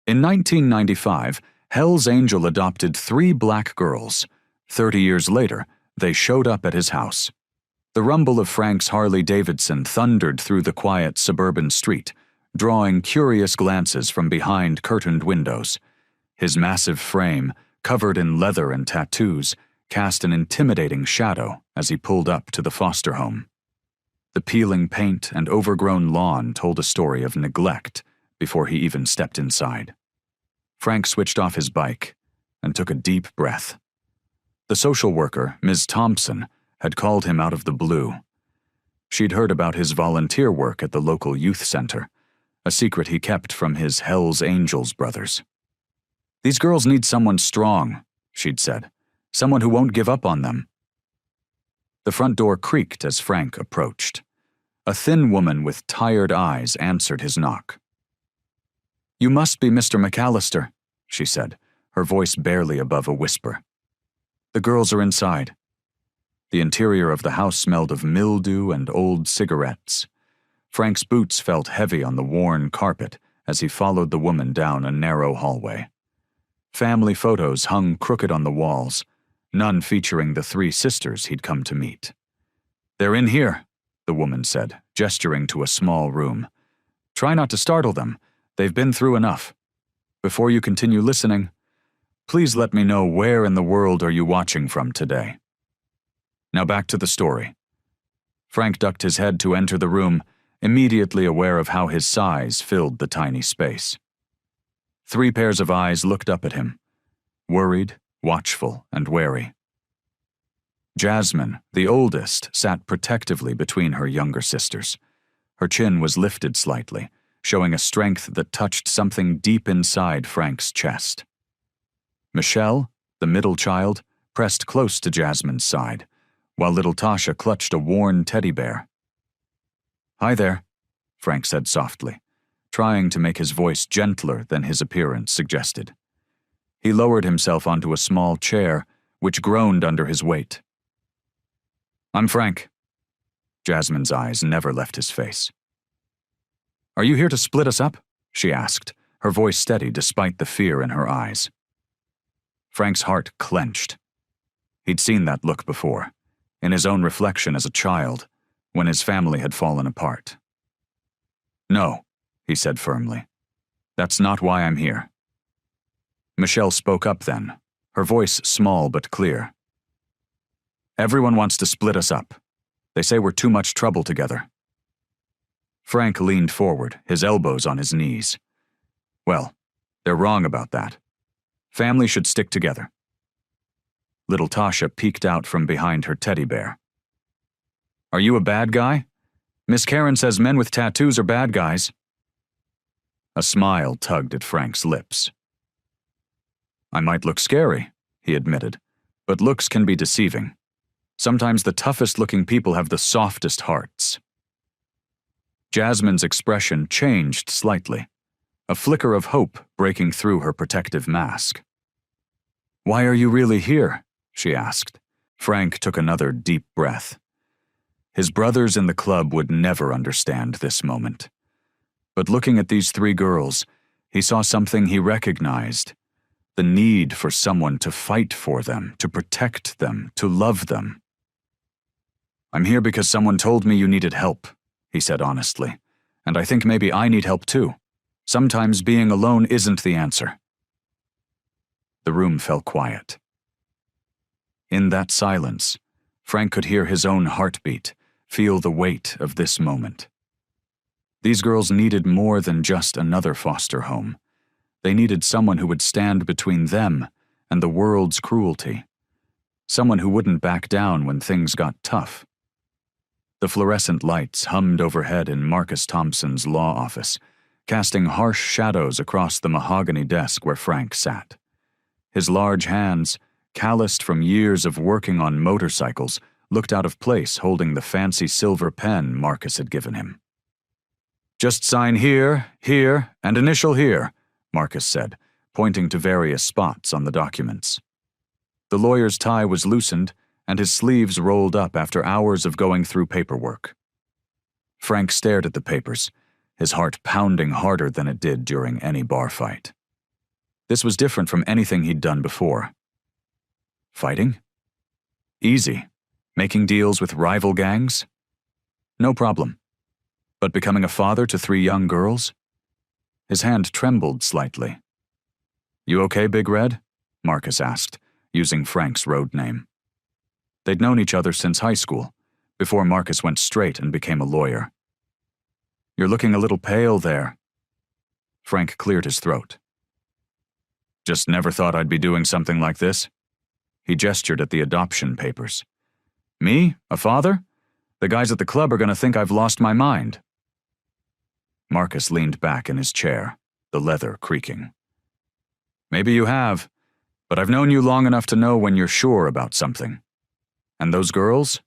In 1995, Hell's Angel adopted 3 black girls. 30 years later, they showed up at his house. The rumble of Frank's Harley-Davidson thundered through the quiet suburban street, drawing curious glances from behind curtained windows. His massive frame, covered in leather and tattoos, cast an intimidating shadow as he pulled up to the foster home. The peeling paint and overgrown lawn told a story of neglect before he even stepped inside. Frank switched off his bike and took a deep breath. The social worker, Ms. Thompson, had called him out of the blue. She'd heard about his volunteer work at the local youth center, a secret he kept from his Hell's Angels brothers. "These girls need someone strong," she'd said, "someone who won't give up on them." The front door creaked as Frank approached. A thin woman with tired eyes answered his knock. "You must be Mr. McAllister," she said, her voice barely above a whisper. "The girls are inside." The interior of the house smelled of mildew and old cigarettes. Frank's boots felt heavy on the worn carpet as he followed the woman down a narrow hallway. Family photos hung crooked on the walls, none featuring the 3 sisters he'd come to meet. "They're in here," the woman said, gesturing to a small room. "Try not to startle them. They've been through enough. Before you continue listening, please let me know where in the world are you watching from today." Now back to the story. Frank ducked his head to enter the room, immediately aware of how his size filled the tiny space. 3 pairs of eyes looked up at him, worried, watchful, and wary. Jasmine, the oldest, sat protectively between her younger sisters. Her chin was lifted slightly, showing a strength that touched something deep inside Frank's chest. Michelle, the middle child, pressed close to Jasmine's side, while little Tasha clutched a worn teddy bear. "Hi there," Frank said softly, trying to make his voice gentler than his appearance suggested. He lowered himself onto a small chair, which groaned under his weight. "I'm Frank." Jasmine's eyes never left his face. "Are you here to split us up?" she asked, her voice steady despite the fear in her eyes. Frank's heart clenched. He'd seen that look before, in his own reflection as a child, when his family had fallen apart. "No," he said firmly. "That's not why I'm here." Michelle spoke up then, her voice small but clear. "Everyone wants to split us up. They say we're too much trouble together." Frank leaned forward, his elbows on his knees. "Well, they're wrong about that. Family should stick together." Little Tasha peeked out from behind her teddy bear. "Are you a bad guy? Miss Karen says men with tattoos are bad guys." A smile tugged at Frank's lips. "I might look scary," he admitted, "but looks can be deceiving. Sometimes the toughest-looking people have the softest hearts." Jasmine's expression changed slightly, a flicker of hope breaking through her protective mask. "Why are you really here?" she asked. Frank took another deep breath. His brothers in the club would never understand this moment. But looking at these 3 girls, he saw something he recognized: the need for someone to fight for them, to protect them, to love them. "I'm here because someone told me you needed help," he said honestly, "and I think maybe I need help too. Sometimes being alone isn't the answer." The room fell quiet. In that silence, Frank could hear his own heartbeat, feel the weight of this moment. These girls needed more than just another foster home. They needed someone who would stand between them and the world's cruelty. Someone who wouldn't back down when things got tough. The fluorescent lights hummed overhead in Marcus Thompson's law office, casting harsh shadows across the mahogany desk where Frank sat. His large hands, calloused from years of working on motorcycles, looked out of place holding the fancy silver pen Marcus had given him. "Just sign here, here, and initial here," Marcus said, pointing to various spots on the documents. The lawyer's tie was loosened, and his sleeves rolled up after hours of going through paperwork. Frank stared at the papers, his heart pounding harder than it did during any bar fight. This was different from anything he'd done before. Fighting? Easy. Making deals with rival gangs? No problem. But becoming a father to 3 young girls? His hand trembled slightly. You okay, Big Red? Marcus asked, using Frank's road name. They'd known each other since high school, before Marcus went straight and became a lawyer. You're looking a little pale there. Frank cleared his throat. Just never thought I'd be doing something like this. He gestured at the adoption papers. Me? A father? The guys at the club are going to think I've lost my mind. Marcus leaned back in his chair, the leather creaking. Maybe you have, but I've known you long enough to know when you're sure about something. And those girls?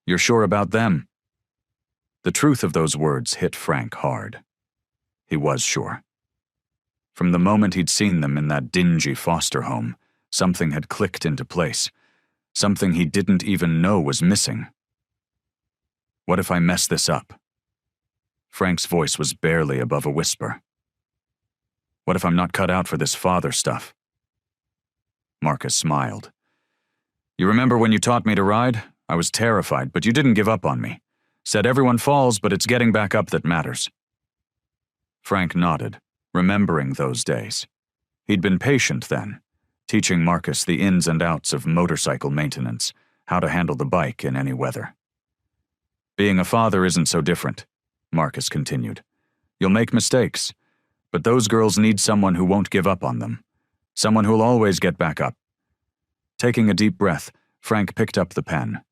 You're sure about them. The truth of those words hit Frank hard. He was sure. From the moment he'd seen them in that dingy foster home, something had clicked into place, something he didn't even know was missing. What if I mess this up? Frank's voice was barely above a whisper. What if I'm not cut out for this father stuff? Marcus smiled. You remember when you taught me to ride? I was terrified, but you didn't give up on me. Said everyone falls, but it's getting back up that matters. Frank nodded, remembering those days. He'd been patient then, teaching Marcus the ins and outs of motorcycle maintenance, how to handle the bike in any weather. Being a father isn't so different, Marcus continued. You'll make mistakes, but those girls need someone who won't give up on them, someone who'll always get back up. Taking a deep breath, Frank picked up the pen.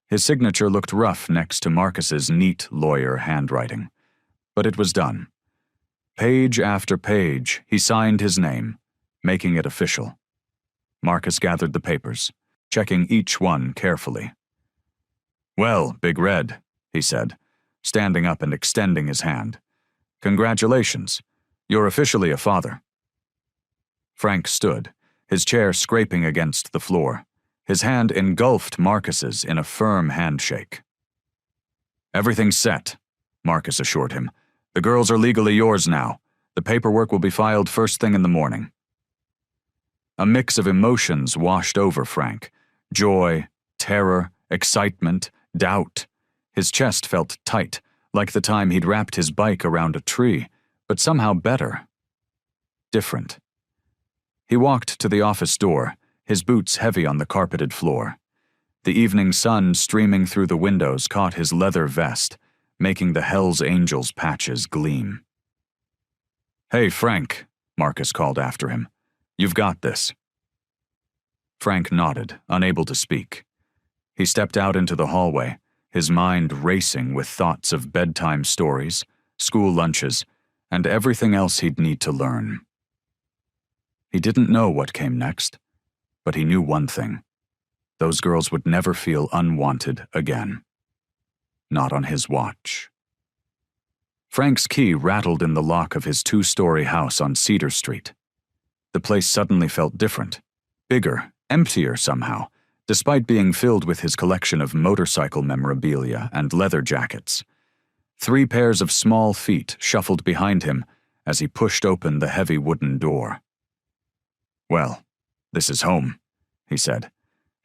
His signature looked rough next to Marcus's neat lawyer handwriting, but it was done. Page after page, he signed his name, making it official. Marcus gathered the papers, checking each one carefully. Well, Big Red, he said, standing up and extending his hand. Congratulations. You're officially a father. Frank stood, his chair scraping against the floor. His hand engulfed Marcus's in a firm handshake. Everything's set, Marcus assured him. The girls are legally yours now. The paperwork will be filed first thing in the morning. A mix of emotions washed over Frank. Joy, terror, excitement, doubt. His chest felt tight, like the time he'd wrapped his bike around a tree, but somehow better. Different. He walked to the office door, his boots heavy on the carpeted floor. The evening sun streaming through the windows caught his leather vest, making the Hell's Angels patches gleam. Hey, Frank, Marcus called after him. You've got this. Frank nodded, unable to speak. He stepped out into the hallway, his mind racing with thoughts of bedtime stories, school lunches, and everything else he'd need to learn. He didn't know what came next, but he knew one thing. Those girls would never feel unwanted again. Not on his watch. Frank's key rattled in the lock of his 2-story house on Cedar Street. The place suddenly felt different, bigger, emptier somehow, despite being filled with his collection of motorcycle memorabilia and leather jackets. 3 pairs of small feet shuffled behind him as he pushed open the heavy wooden door. Well, this is home, he said,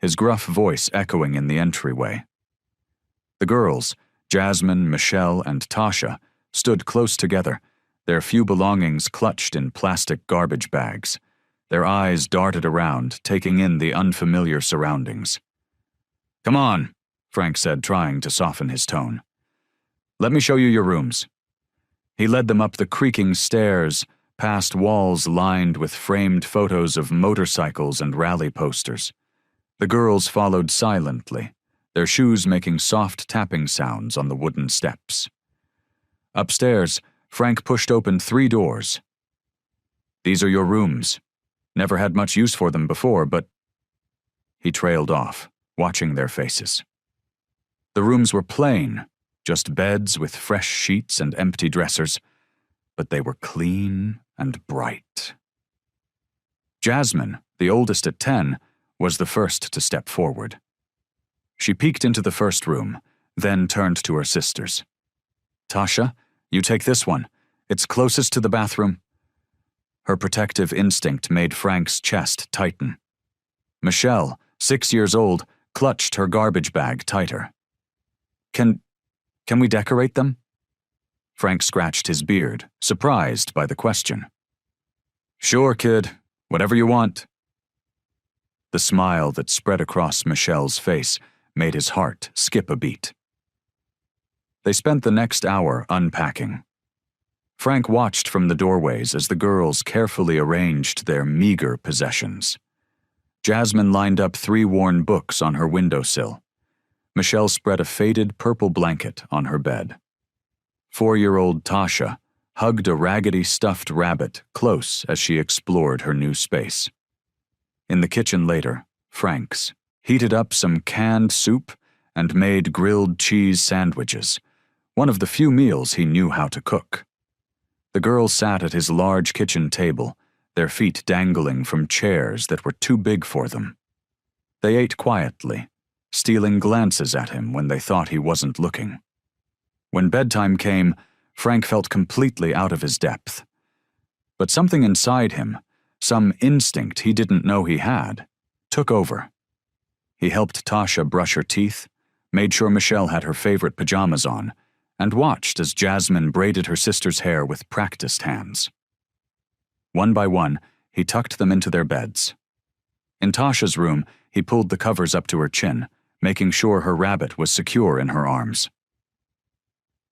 his gruff voice echoing in the entryway. The girls, Jasmine, Michelle, and Tasha, stood close together, their few belongings clutched in plastic garbage bags. Their eyes darted around, taking in the unfamiliar surroundings. Come on, Frank said, trying to soften his tone. Let me show you your rooms. He led them up the creaking stairs, past walls lined with framed photos of motorcycles and rally posters. The girls followed silently, their shoes making soft tapping sounds on the wooden steps. Upstairs, Frank pushed open 3 doors. These are your rooms. Never had much use for them before, but... He trailed off, watching their faces. The rooms were plain, just beds with fresh sheets and empty dressers, but they were clean and bright. Jasmine, the oldest at 10, was the first to step forward. She peeked into the first room, then turned to her sisters. Tasha, you take this one. It's closest to the bathroom. Her protective instinct made Frank's chest tighten. Michelle, 6 years old, clutched her garbage bag tighter. Can we decorate them?" Frank scratched his beard, surprised by the question. "Sure, kid. Whatever you want." The smile that spread across Michelle's face made his heart skip a beat. They spent the next hour unpacking. Frank watched from the doorways as the girls carefully arranged their meager possessions. Jasmine lined up 3 worn books on her windowsill. Michelle spread a faded purple blanket on her bed. 4-year-old Tasha hugged a raggedy stuffed rabbit close as she explored her new space. In the kitchen later, Frank's heated up some canned soup and made grilled cheese sandwiches, one of the few meals he knew how to cook. The girls sat at his large kitchen table, their feet dangling from chairs that were too big for them. They ate quietly, stealing glances at him when they thought he wasn't looking. When bedtime came, Frank felt completely out of his depth. But something inside him, some instinct he didn't know he had, took over. He helped Tasha brush her teeth, made sure Michelle had her favorite pajamas on, and watched as Jasmine braided her sister's hair with practiced hands. One by one, he tucked them into their beds. In Tasha's room, he pulled the covers up to her chin, making sure her rabbit was secure in her arms.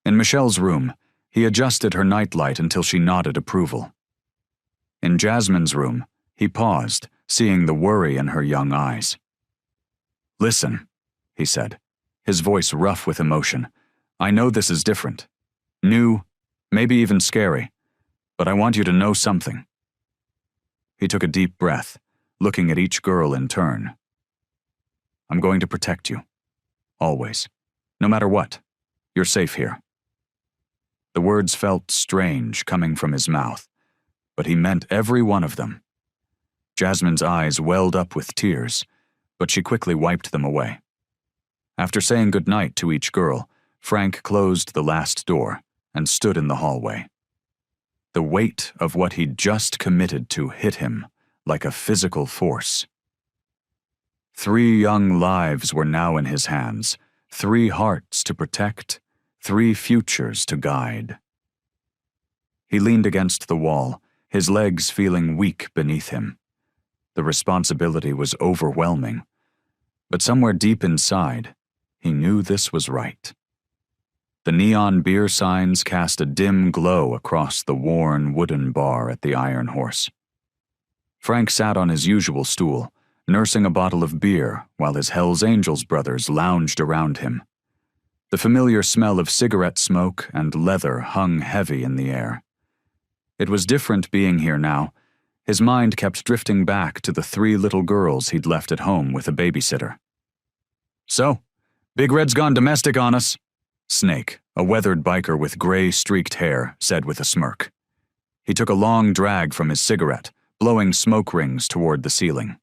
In Michelle's room, he adjusted her nightlight until she nodded approval. In Jasmine's room, he paused, seeing the worry in her young eyes. "Listen," he said, his voice rough with emotion. "I know this is different. New, maybe even scary, but I want you to know something." He took a deep breath, looking at each girl in turn. "I'm going to protect you. Always. No matter what. You're safe here." The words felt strange coming from his mouth, but he meant every one of them. Jasmine's eyes welled up with tears, but she quickly wiped them away. After saying goodnight to each girl, Frank closed the last door and stood in the hallway. The weight of what he'd just committed to hit him like a physical force. 3 young lives were now in his hands, 3 hearts to protect, 3 futures to guide. He leaned against the wall, his legs feeling weak beneath him. The responsibility was overwhelming, but somewhere deep inside, he knew this was right. The neon beer signs cast a dim glow across the worn wooden bar at the Iron Horse. Frank sat on his usual stool, nursing a bottle of beer while his Hells Angels brothers lounged around him. The familiar smell of cigarette smoke and leather hung heavy in the air. It was different being here now. His mind kept drifting back to the 3 little girls he'd left at home with a babysitter. "So, Big Red's gone domestic on us," Snake, a weathered biker with gray streaked hair, said with a smirk. He took a long drag from his cigarette, blowing smoke rings toward the ceiling.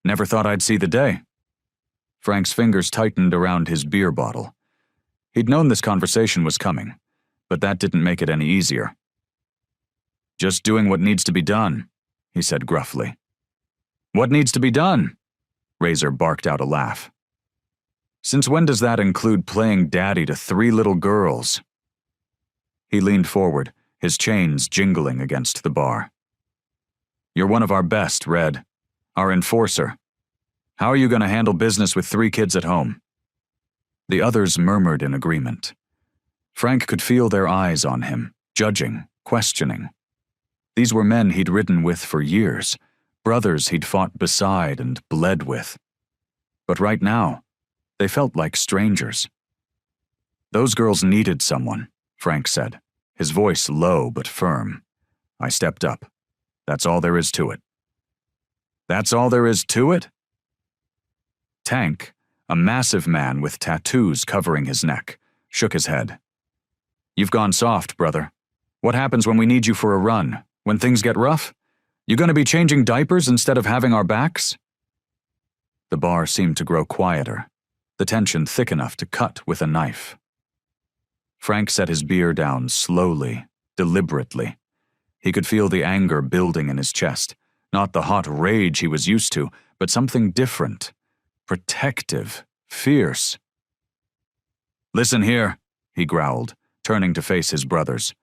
"Never thought I'd see the day." Frank's fingers tightened around his beer bottle. He'd known this conversation was coming, but that didn't make it any easier. "Just doing what needs to be done," he said gruffly. "What needs to be done?" Razor barked out a laugh. "Since when does that include playing daddy to 3 little girls?" He leaned forward, his chains jingling against the bar. "You're one of our best, Red. Our enforcer. How are you going to handle business with 3 kids at home?" The others murmured in agreement. Frank could feel their eyes on him, judging, questioning. These were men he'd ridden with for years, brothers he'd fought beside and bled with. But right now, they felt like strangers. "Those girls needed someone," Frank said, his voice low but firm. I stepped up. That's all there is to it. "That's all there is to it?" Tank, a massive man with tattoos covering his neck, shook his head. "You've gone soft, brother. What happens when we need you for a run? When things get rough? You gonna be changing diapers instead of having our backs?" The bar seemed to grow quieter, the tension thick enough to cut with a knife. Frank set his beer down slowly, deliberately. He could feel the anger building in his chest, not the hot rage he was used to, but something different, protective, fierce. "Listen here," he growled, turning to face his brothers.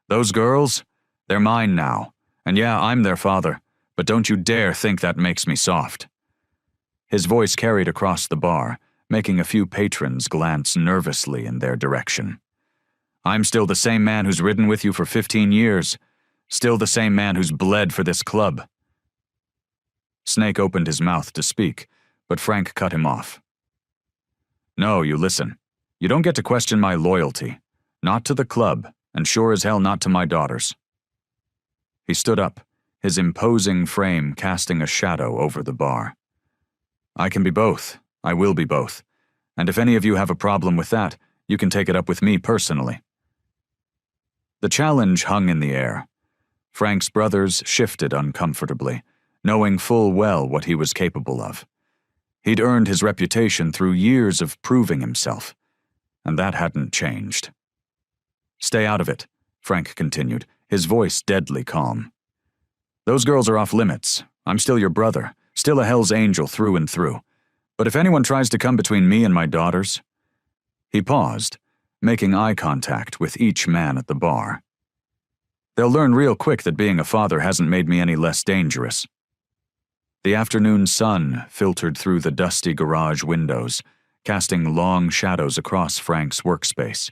"Those girls, they're mine now, and yeah, I'm their father, but don't you dare think that makes me soft." His voice carried across the bar, making a few patrons glance nervously in their direction. "I'm still the same man who's ridden with you for 15 years, still the same man who's bled for this club." Snake opened his mouth to speak, but Frank cut him off. "No, you listen. You don't get to question my loyalty. Not to the club, and sure as hell not to my daughters." He stood up, his imposing frame casting a shadow over the bar. "I can be both. I will be both. And if any of you have a problem with that, you can take it up with me personally." The challenge hung in the air. Frank's brothers shifted uncomfortably, knowing full well what he was capable of. He'd earned his reputation through years of proving himself, and that hadn't changed. "Stay out of it," Frank continued, his voice deadly calm. "Those girls are off limits. I'm still your brother, still a Hell's Angel through and through. But if anyone tries to come between me and my daughters—" He paused, making eye contact with each man at the bar. "They'll learn real quick that being a father hasn't made me any less dangerous." The afternoon sun filtered through the dusty garage windows, casting long shadows across Frank's workspace.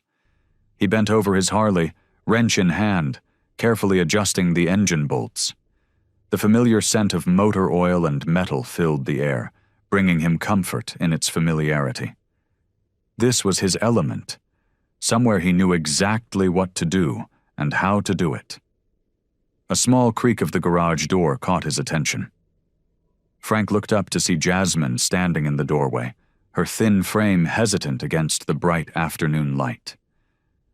He bent over his Harley, wrench in hand, carefully adjusting the engine bolts. The familiar scent of motor oil and metal filled the air, bringing him comfort in its familiarity. This was his element, somewhere he knew exactly what to do and how to do it. A small creak of the garage door caught his attention. Frank looked up to see Jasmine standing in the doorway, her thin frame hesitant against the bright afternoon light.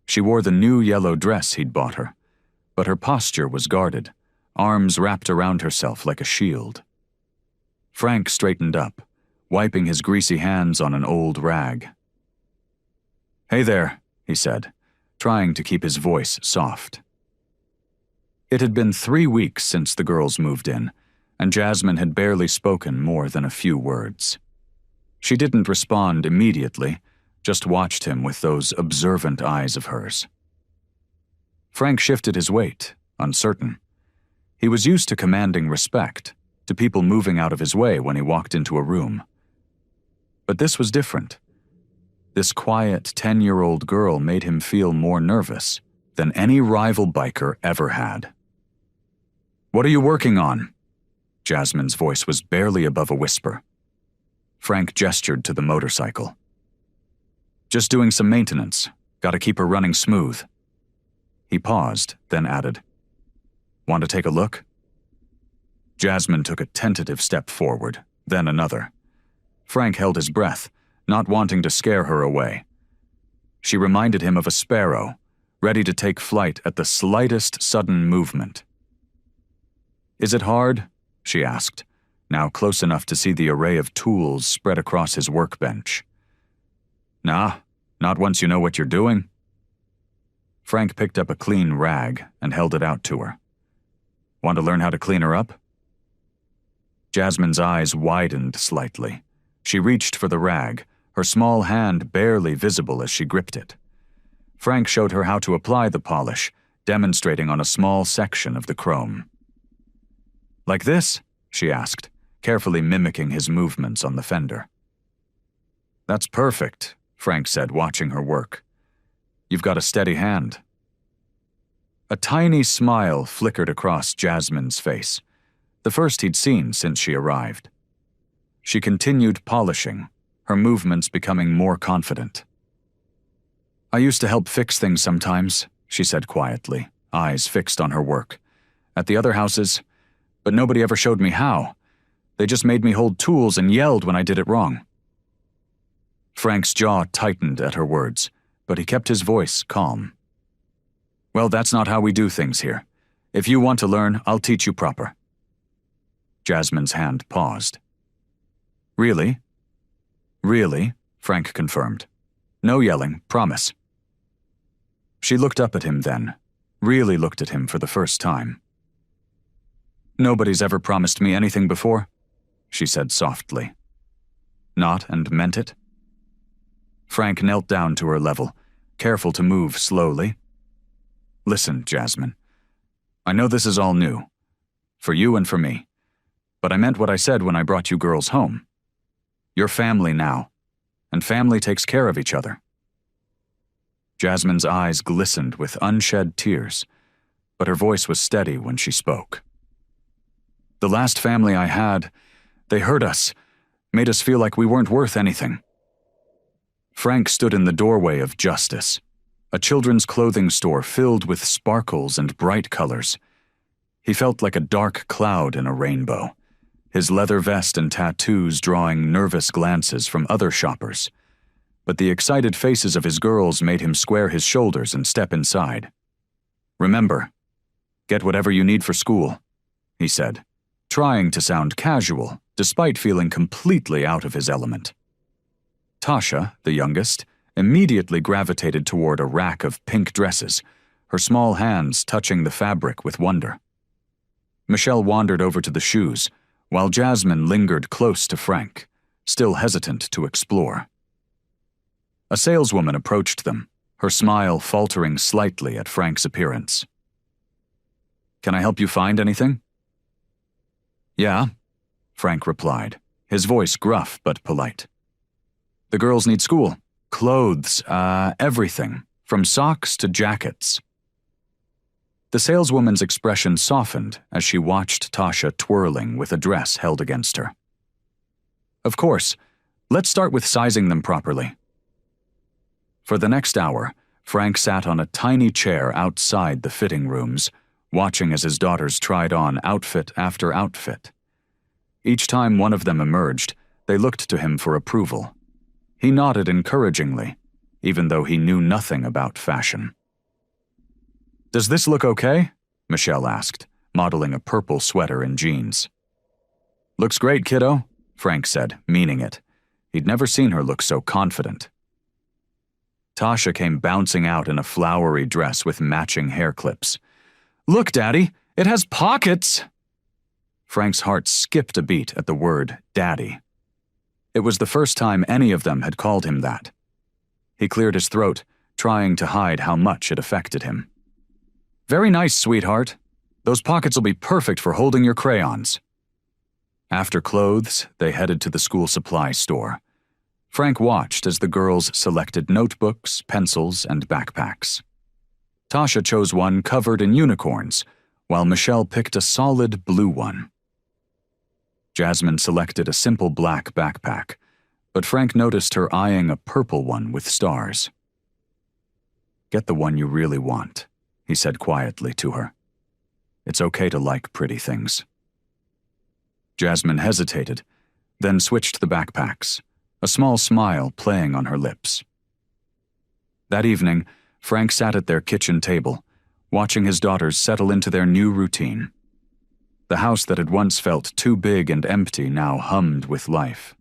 She wore the new yellow dress he'd bought her, but her posture was guarded, arms wrapped around herself like a shield. Frank straightened up, wiping his greasy hands on an old rag. "Hey there," he said, trying to keep his voice soft. It had been 3 weeks since the girls moved in, and Jasmine had barely spoken more than a few words. She didn't respond immediately, just watched him with those observant eyes of hers. Frank shifted his weight, uncertain. He was used to commanding respect, to people moving out of his way when he walked into a room. But this was different. This quiet 10-year-old girl made him feel more nervous than any rival biker ever had. "What are you working on?" Jasmine's voice was barely above a whisper. Frank gestured to the motorcycle. "Just doing some maintenance. Gotta keep her running smooth." He paused, then added, "Want to take a look?" Jasmine took a tentative step forward, then another. Frank held his breath, not wanting to scare her away. She reminded him of a sparrow, ready to take flight at the slightest sudden movement. "Is it hard?" she asked, now close enough to see the array of tools spread across his workbench. "Nah, not once you know what you're doing." Frank picked up a clean rag and held it out to her. "Want to learn how to clean her up?" Jasmine's eyes widened slightly. She reached for the rag, her small hand barely visible as she gripped it. Frank showed her how to apply the polish, demonstrating on a small section of the chrome. "Like this?" she asked, carefully mimicking his movements on the fender. "That's perfect," Frank said, watching her work. "You've got a steady hand." A tiny smile flickered across Jasmine's face, the first he'd seen since she arrived. She continued polishing, her movements becoming more confident. "I used to help fix things sometimes," she said quietly, eyes fixed on her work. "At the other houses, but nobody ever showed me how. They just made me hold tools and yelled when I did it wrong." Frank's jaw tightened at her words, but he kept his voice calm. "Well, that's not how we do things here. If you want to learn, I'll teach you proper." Jasmine's hand paused. "Really?" "Really," Frank confirmed. "No yelling, promise." She looked up at him then, really looked at him for the first time, "Nobody's ever promised me anything before," she said softly. "Not and meant it?" Frank knelt down to her level, careful to move slowly. "Listen, Jasmine. I know this is all new, for you and for me, but I meant what I said when I brought you girls home. You're family now, and family takes care of each other." Jasmine's eyes glistened with unshed tears, but her voice was steady when she spoke. "The last family I had, they hurt us, made us feel like we weren't worth anything." Frank stood in the doorway of Justice, a children's clothing store filled with sparkles and bright colors. He felt like a dark cloud in a rainbow, his leather vest and tattoos drawing nervous glances from other shoppers. But the excited faces of his girls made him square his shoulders and step inside. "Remember, get whatever you need for school," he said, trying to sound casual, despite feeling completely out of his element. Tasha, the youngest, immediately gravitated toward a rack of pink dresses, her small hands touching the fabric with wonder. Michelle wandered over to the shoes, while Jasmine lingered close to Frank, still hesitant to explore. A saleswoman approached them, her smile faltering slightly at Frank's appearance. "Can I help you find anything?" "Yeah," Frank replied, his voice gruff but polite. "The girls need school, clothes, everything, from socks to jackets." The saleswoman's expression softened as she watched Tasha twirling with a dress held against her. "Of course, let's start with sizing them properly." For the next hour, Frank sat on a tiny chair outside the fitting rooms, watching as his daughters tried on outfit after outfit. Each time one of them emerged, they looked to him for approval. He nodded encouragingly, even though he knew nothing about fashion. "Does this look okay?" Michelle asked, modeling a purple sweater and jeans. "Looks great, kiddo," Frank said, meaning it. He'd never seen her look so confident. Tasha came bouncing out in a flowery dress with matching hair clips. "Look, Daddy, it has pockets!" Frank's heart skipped a beat at the word Daddy. It was the first time any of them had called him that. He cleared his throat, trying to hide how much it affected him. "Very nice, sweetheart. Those pockets will be perfect for holding your crayons." After clothes, they headed to the school supply store. Frank watched as the girls selected notebooks, pencils, and backpacks. Tasha chose one covered in unicorns, while Michelle picked a solid blue one. Jasmine selected a simple black backpack, but Frank noticed her eyeing a purple one with stars. "Get the one you really want," he said quietly to her. "It's okay to like pretty things." Jasmine hesitated, then switched the backpacks, a small smile playing on her lips. That evening, Frank sat at their kitchen table, watching his daughters settle into their new routine. The house that had once felt too big and empty now hummed with life.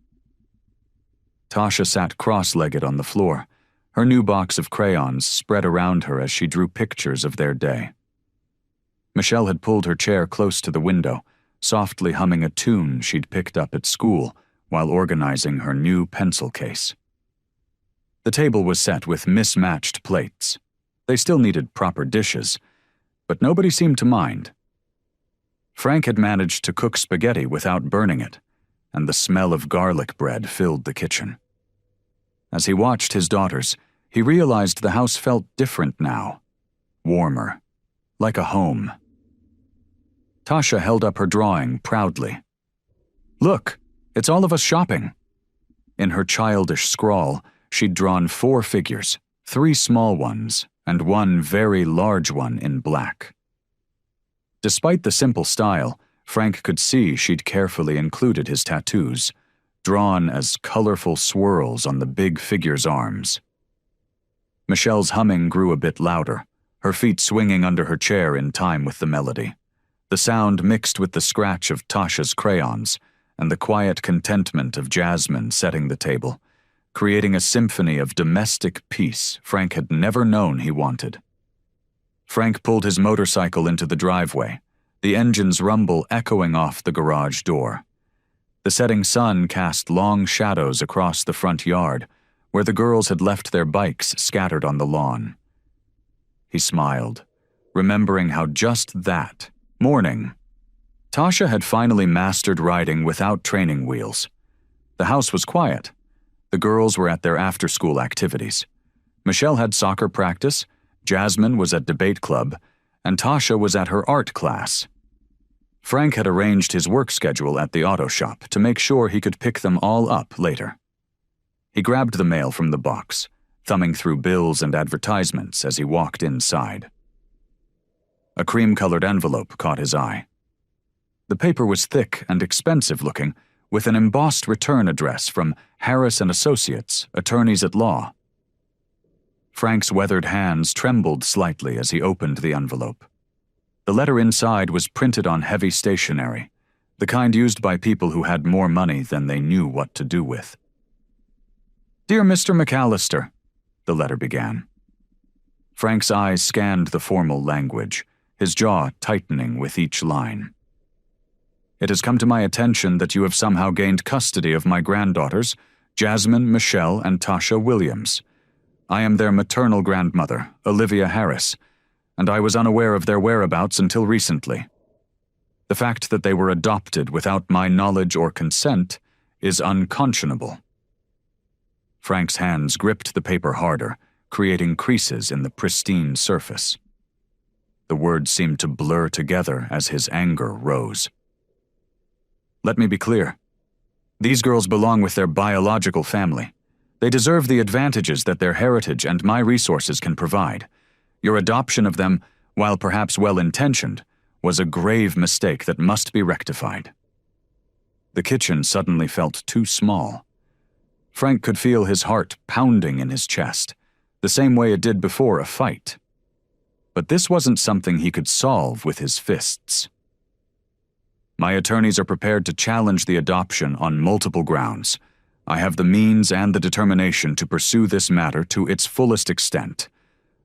Tasha sat cross-legged on the floor, her new box of crayons spread around her as she drew pictures of their day. Michelle had pulled her chair close to the window, softly humming a tune she'd picked up at school while organizing her new pencil case. The table was set with mismatched plates. They still needed proper dishes, but nobody seemed to mind. Frank had managed to cook spaghetti without burning it, and the smell of garlic bread filled the kitchen. As he watched his daughters, he realized the house felt different now, warmer, like a home. Tasha held up her drawing proudly. "Look, it's all of us shopping." In her childish scrawl, she'd drawn 4 figures, 3 small ones, and 1 very large one in black. Despite the simple style, Frank could see she'd carefully included his tattoos, drawn as colorful swirls on the big figure's arms. Michelle's humming grew a bit louder, her feet swinging under her chair in time with the melody. The sound mixed with the scratch of Tasha's crayons and the quiet contentment of Jasmine setting the table, creating a symphony of domestic peace Frank had never known he wanted. Frank pulled his motorcycle into the driveway, the engine's rumble echoing off the garage door. The setting sun cast long shadows across the front yard, where the girls had left their bikes scattered on the lawn. He smiled, remembering how just that morning, Tasha had finally mastered riding without training wheels. The house was quiet. The girls were at their after-school activities. Michelle had soccer practice, Jasmine was at debate club, and Tasha was at her art class. Frank had arranged his work schedule at the auto shop to make sure he could pick them all up later. He grabbed the mail from the box, thumbing through bills and advertisements as he walked inside. A cream-colored envelope caught his eye. The paper was thick and expensive-looking, with an embossed return address from Harris & Associates, attorneys at law. Frank's weathered hands trembled slightly as he opened the envelope. The letter inside was printed on heavy stationery, the kind used by people who had more money than they knew what to do with. "Dear Mr. McAllister," the letter began. Frank's eyes scanned the formal language, his jaw tightening with each line. "It has come to my attention that you have somehow gained custody of my granddaughters, Jasmine, Michelle, and Tasha Williams. I am their maternal grandmother, Olivia Harris, and I was unaware of their whereabouts until recently. The fact that they were adopted without my knowledge or consent is unconscionable." Frank's hands gripped the paper harder, creating creases in the pristine surface. The words seemed to blur together as his anger rose. "Let me be clear. These girls belong with their biological family. They deserve the advantages that their heritage and my resources can provide. Your adoption of them, while perhaps well-intentioned, was a grave mistake that must be rectified." The kitchen suddenly felt too small. Frank could feel his heart pounding in his chest, the same way it did before a fight. But this wasn't something he could solve with his fists. "My attorneys are prepared to challenge the adoption on multiple grounds. I have the means and the determination to pursue this matter to its fullest extent.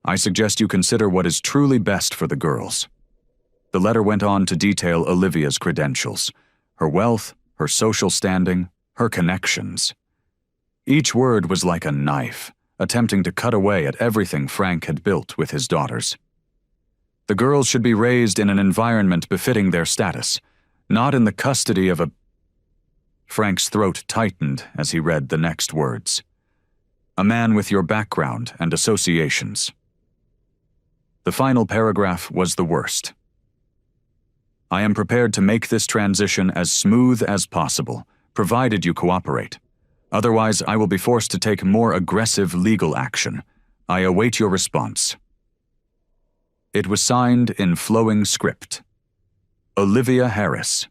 I suggest you consider what is truly best for the girls." The letter went on to detail Olivia's credentials, her wealth, her social standing, her connections. Each word was like a knife, attempting to cut away at everything Frank had built with his daughters. The girls should be raised in an environment befitting their status, not in the custody of a... Frank's throat tightened as he read the next words. "A man with your background and associations." The final paragraph was the worst. "I am prepared to make this transition as smooth as possible, provided you cooperate. Otherwise, I will be forced to take more aggressive legal action. I await your response." It was signed in flowing script. Olivia Harris.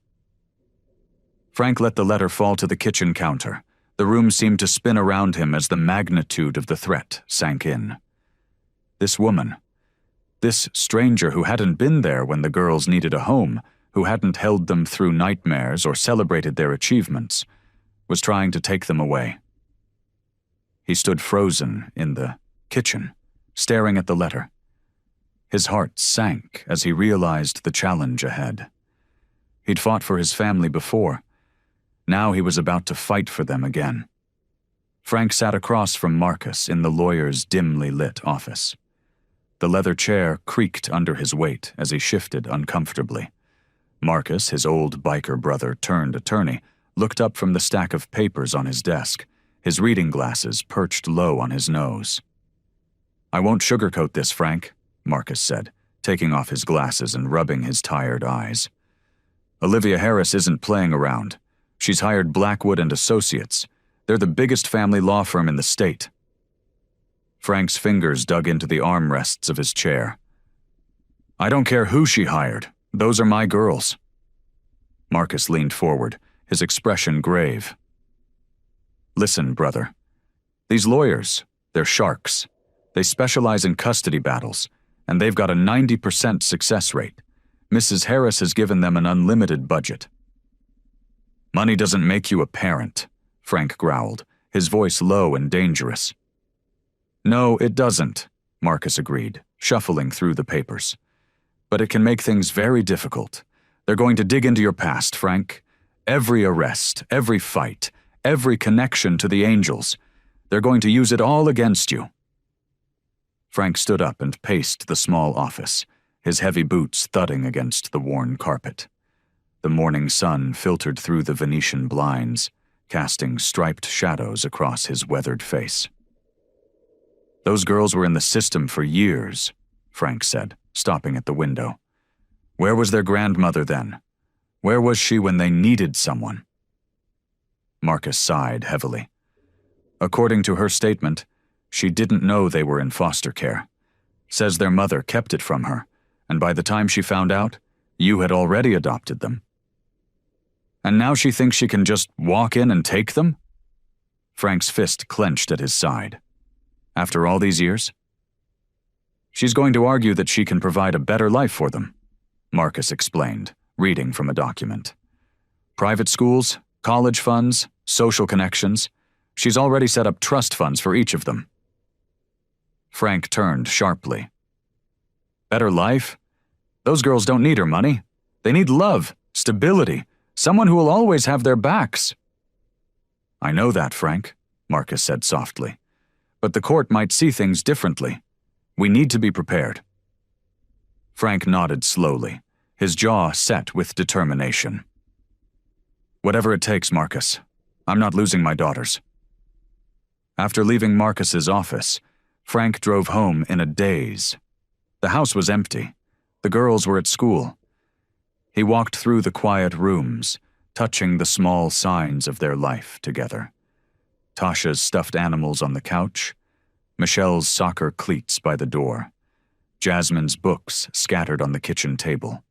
Frank let the letter fall to the kitchen counter. The room seemed to spin around him as the magnitude of the threat sank in. This woman, this stranger who hadn't been there when the girls needed a home, who hadn't held them through nightmares or celebrated their achievements, was trying to take them away. He stood frozen in the kitchen, staring at the letter. His heart sank as he realized the challenge ahead. He'd fought for his family before. Now he was about to fight for them again. Frank sat across from Marcus in the lawyer's dimly lit office. The leather chair creaked under his weight as he shifted uncomfortably. Marcus, his old biker brother turned attorney, looked up from the stack of papers on his desk, his reading glasses perched low on his nose. "I won't sugarcoat this, Frank," Marcus said, taking off his glasses and rubbing his tired eyes. "Olivia Harris isn't playing around. She's hired Blackwood and Associates. They're the biggest family law firm in the state." Frank's fingers dug into the armrests of his chair. "I don't care who she hired. Those are my girls." Marcus leaned forward, his expression grave. "Listen, brother. These lawyers, they're sharks. They specialize in custody battles, and they've got a 90% success rate. Mrs. Harris has given them an unlimited budget." "Money doesn't make you a parent," Frank growled, his voice low and dangerous. "No, it doesn't," Marcus agreed, shuffling through the papers. "But it can make things very difficult. They're going to dig into your past, Frank. Every arrest, every fight, every connection to the angels. They're going to use it all against you." Frank stood up and paced the small office, his heavy boots thudding against the worn carpet. The morning sun filtered through the Venetian blinds, casting striped shadows across his weathered face. "Those girls were in the system for years," Frank said, stopping at the window. "Where was their grandmother then? Where was she when they needed someone?" Marcus sighed heavily. According to her statement, she didn't know they were in foster care. Says their mother kept it from her, and by the time she found out, you had already adopted them. And now she thinks she can just walk in and take them? Frank's fist clenched at his side. After all these years? She's going to argue that she can provide a better life for them, Marcus explained, reading from a document. Private schools, college funds, social connections. She's already set up trust funds for each of them. Frank turned sharply. Better life? Those girls don't need her money. They need love, stability, someone who will always have their backs. I know that, Frank, Marcus said softly. But the court might see things differently. We need to be prepared. Frank nodded slowly, his jaw set with determination. Whatever it takes, Marcus. I'm not losing my daughters. After leaving Marcus's office, Frank drove home in a daze. The house was empty. The girls were at school. He walked through the quiet rooms, touching the small signs of their life together. Tasha's stuffed animals on the couch, Michelle's soccer cleats by the door, Jasmine's books scattered on the kitchen table.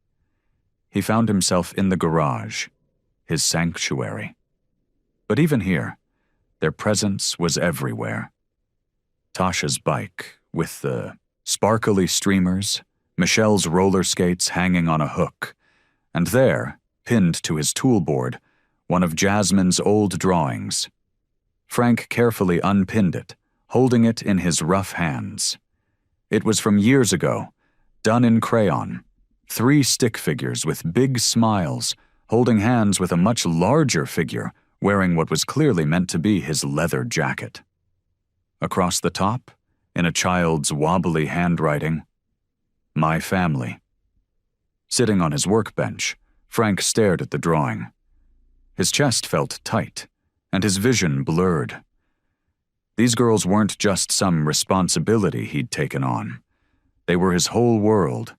He found himself in the garage, his sanctuary. But even here, their presence was everywhere. Tasha's bike, with the sparkly streamers, Michelle's roller skates hanging on a hook, and there, pinned to his toolboard, one of Jasmine's old drawings. Frank carefully unpinned it, holding it in his rough hands. It was from years ago, done in crayon, 3 stick figures with big smiles, holding hands with a much larger figure, wearing what was clearly meant to be his leather jacket. Across the top, in a child's wobbly handwriting, "My family." Sitting on his workbench, Frank stared at the drawing. His chest felt tight, and his vision blurred. These girls weren't just some responsibility he'd taken on. They were his whole world.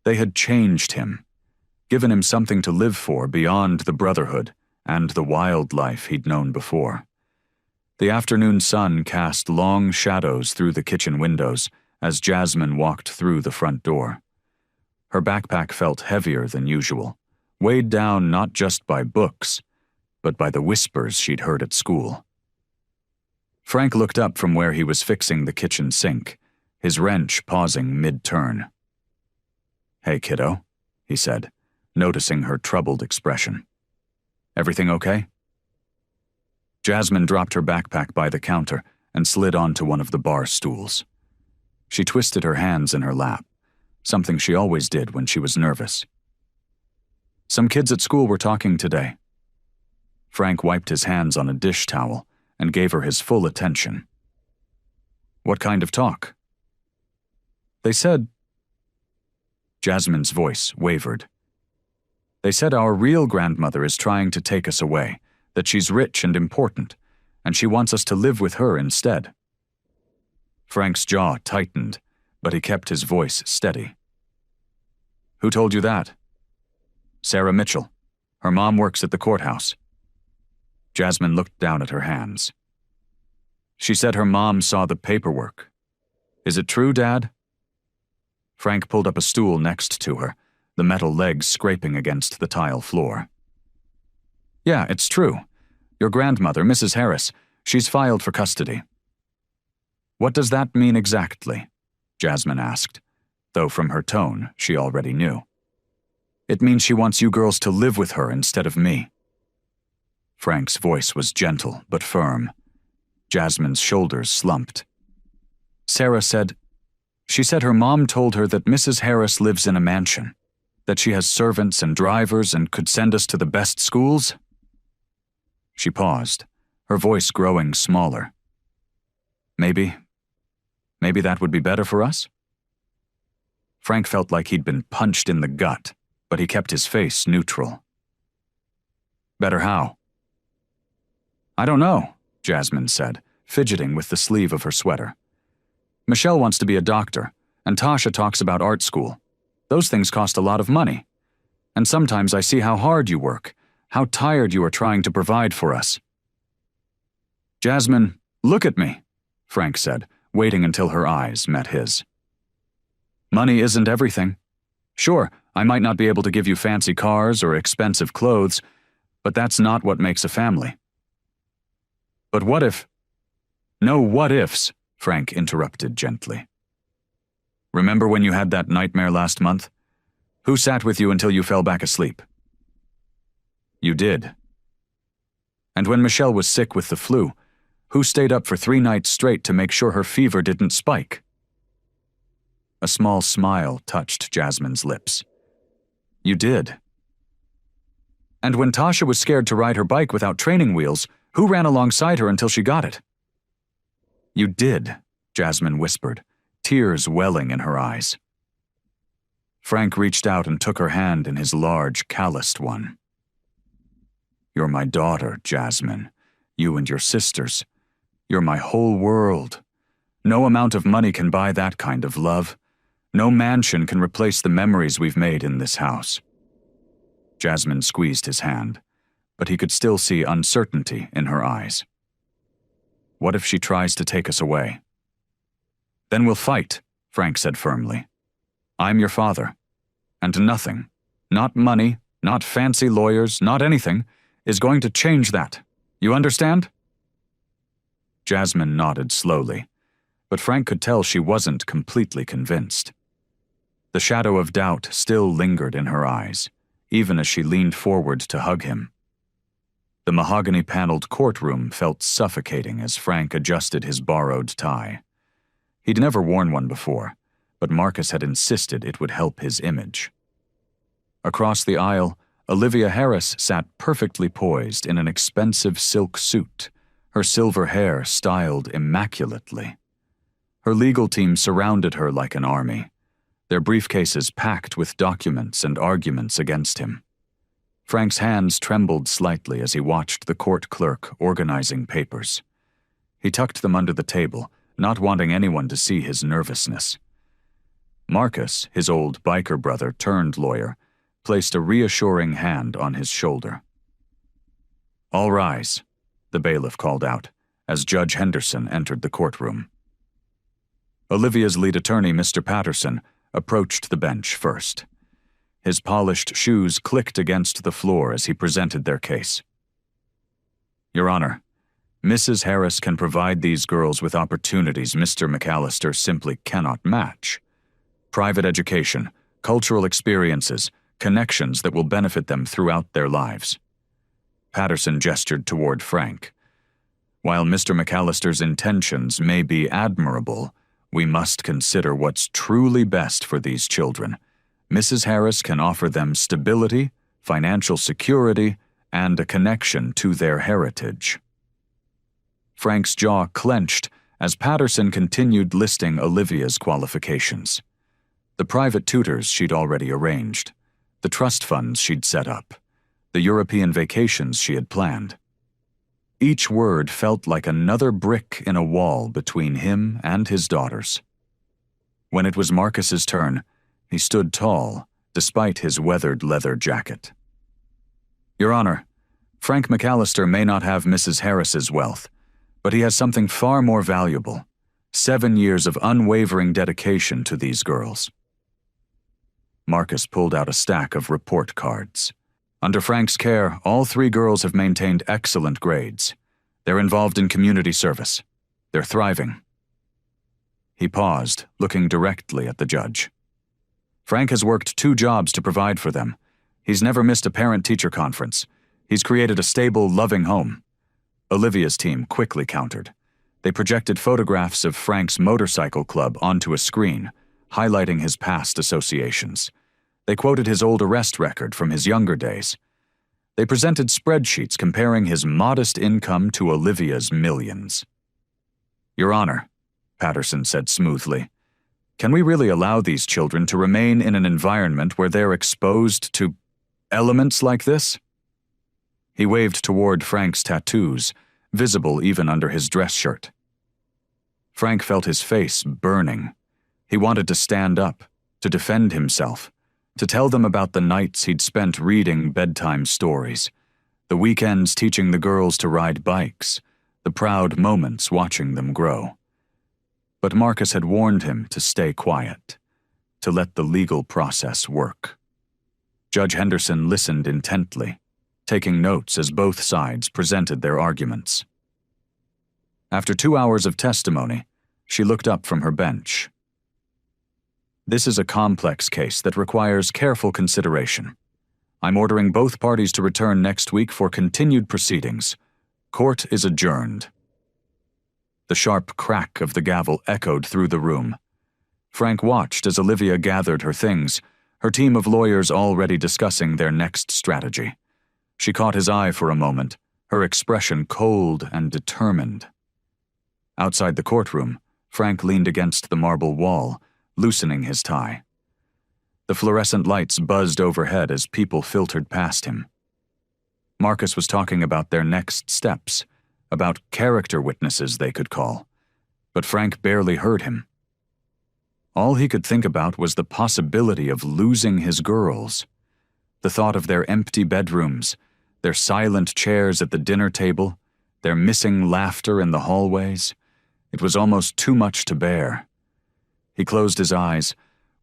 They had changed him, given him something to live for beyond the brotherhood and the wild life he'd known before. The afternoon sun cast long shadows through the kitchen windows as Jasmine walked through the front door. Her backpack felt heavier than usual, weighed down not just by books, but by the whispers she'd heard at school. Frank looked up from where he was fixing the kitchen sink, his wrench pausing mid-turn. "Hey, kiddo," he said, noticing her troubled expression. "Everything okay?" Jasmine dropped her backpack by the counter and slid onto one of the bar stools. She twisted her hands in her lap, something she always did when she was nervous. "Some kids at school were talking today." Frank wiped his hands on a dish towel and gave her his full attention. "What kind of talk?" "They said..." Jasmine's voice wavered. "They said our real grandmother is trying to take us away, that she's rich and important, and she wants us to live with her instead." Frank's jaw tightened, but he kept his voice steady. "Who told you that?" "Sarah Mitchell. Her mom works at the courthouse." Jasmine looked down at her hands. "She said her mom saw the paperwork. Is it true, Dad?" Frank pulled up a stool next to her, the metal legs scraping against the tile floor. "Yeah, it's true. Your grandmother, Mrs. Harris, she's filed for custody." "What does that mean exactly?" Jasmine asked, though from her tone she already knew. "It means she wants you girls to live with her instead of me." Frank's voice was gentle but firm. Jasmine's shoulders slumped. She said her mom told her that Mrs. Harris lives in a mansion, That she has servants and drivers and could send us to the best schools? She paused, her voice growing smaller. Maybe that would be better for us? Frank felt like he'd been punched in the gut, but he kept his face neutral. Better how? I don't know, Jasmine said, fidgeting with the sleeve of her sweater. Michelle wants to be a doctor, and Tasha talks about art school. Those things cost a lot of money. And sometimes I see how hard you work, how tired you are trying to provide for us. Jasmine, look at me, Frank said, waiting until her eyes met his. Money isn't everything. Sure, I might not be able to give you fancy cars or expensive clothes, but that's not what makes a family. But what if? No what ifs, Frank interrupted gently. Remember when you had that nightmare last month? Who sat with you until you fell back asleep? You did. And when Michelle was sick with the flu, who stayed up for 3 nights straight to make sure her fever didn't spike? A small smile touched Jasmine's lips. You did. And when Tasha was scared to ride her bike without training wheels, who ran alongside her until she got it? You did, Jasmine whispered, tears welling in her eyes. Frank reached out and took her hand in his large, calloused one. You're my daughter, Jasmine. You and your sisters. You're my whole world. No amount of money can buy that kind of love. No mansion can replace the memories we've made in this house. Jasmine squeezed his hand, but he could still see uncertainty in her eyes. What if she tries to take us away? Then we'll fight, Frank said firmly. I'm your father, and nothing, not money, not fancy lawyers, not anything, is going to change that. You understand? Jasmine nodded slowly, but Frank could tell she wasn't completely convinced. The shadow of doubt still lingered in her eyes, even as she leaned forward to hug him. The mahogany-paneled courtroom felt suffocating as Frank adjusted his borrowed tie. He'd never worn one before, but Marcus had insisted it would help his image. Across the aisle, Olivia Harris sat perfectly poised in an expensive silk suit, her silver hair styled immaculately. Her legal team surrounded her like an army, their briefcases packed with documents and arguments against him. Frank's hands trembled slightly as he watched the court clerk organizing papers. He tucked them under the table, not wanting anyone to see his nervousness. Marcus, his old biker brother turned lawyer, placed a reassuring hand on his shoulder. All rise, the bailiff called out, as Judge Henderson entered the courtroom. Olivia's lead attorney, Mr. Patterson, approached the bench first. His polished shoes clicked against the floor as he presented their case. Your Honor, Mrs. Harris can provide these girls with opportunities Mr. McAllister simply cannot match. Private education, cultural experiences, connections that will benefit them throughout their lives. Patterson gestured toward Frank. While Mr. McAllister's intentions may be admirable, we must consider what's truly best for these children. Mrs. Harris can offer them stability, financial security, and a connection to their heritage. Frank's jaw clenched as Patterson continued listing Olivia's qualifications. The private tutors she'd already arranged, the trust funds she'd set up, the European vacations she had planned. Each word felt like another brick in a wall between him and his daughters. When it was Marcus's turn, he stood tall, despite his weathered leather jacket. Your Honor, Frank McAllister may not have Mrs. Harris's wealth, but he has something far more valuable: 7 years of unwavering dedication to these girls. Marcus pulled out a stack of report cards. Under Frank's care, all 3 girls have maintained excellent grades. They're involved in community service. They're thriving. He paused, looking directly at the judge. Frank has worked 2 jobs to provide for them. He's never missed a parent-teacher conference. He's created a stable, loving home. Olivia's team quickly countered. They projected photographs of Frank's motorcycle club onto a screen, highlighting his past associations. They quoted his old arrest record from his younger days. They presented spreadsheets comparing his modest income to Olivia's millions. "Your Honor," Patterson said smoothly, "can we really allow these children to remain in an environment where they're exposed to elements like this?" He waved toward Frank's tattoos, visible even under his dress shirt. Frank felt his face burning. He wanted to stand up, to defend himself, to tell them about the nights he'd spent reading bedtime stories, the weekends teaching the girls to ride bikes, the proud moments watching them grow. But Marcus had warned him to stay quiet, to let the legal process work. Judge Henderson listened intently, taking notes as both sides presented their arguments. After 2 hours of testimony, she looked up from her bench. "This is a complex case that requires careful consideration. I'm ordering both parties to return next week for continued proceedings. Court is adjourned." The sharp crack of the gavel echoed through the room. Frank watched as Olivia gathered her things, her team of lawyers already discussing their next strategy. She caught his eye for a moment, her expression cold and determined. Outside the courtroom, Frank leaned against the marble wall, loosening his tie. The fluorescent lights buzzed overhead as people filtered past him. Marcus was talking about their next steps, about character witnesses they could call, but Frank barely heard him. All he could think about was the possibility of losing his girls. The thought of their empty bedrooms, their silent chairs at the dinner table, their missing laughter in the hallways. It was almost too much to bear. He closed his eyes,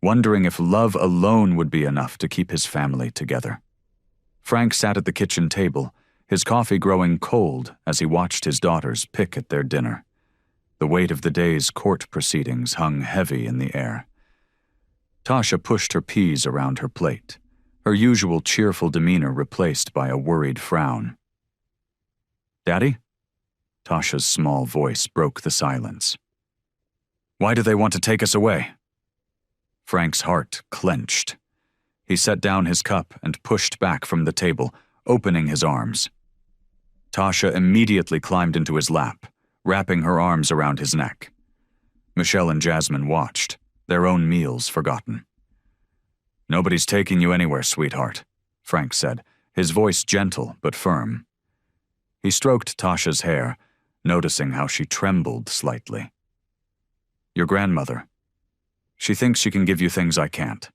wondering if love alone would be enough to keep his family together. Frank sat at the kitchen table, his coffee growing cold as he watched his daughters pick at their dinner. The weight of the day's court proceedings hung heavy in the air. Tasha pushed her peas around her plate, her usual cheerful demeanor replaced by a worried frown. "Daddy?" Tasha's small voice broke the silence. "Why do they want to take us away?" Frank's heart clenched. He set down his cup and pushed back from the table, opening his arms. Tasha immediately climbed into his lap, wrapping her arms around his neck. Michelle and Jasmine watched, their own meals forgotten. "Nobody's taking you anywhere, sweetheart," Frank said, his voice gentle but firm. He stroked Tasha's hair, noticing how she trembled slightly. "Your grandmother. She thinks she can give you things I can't."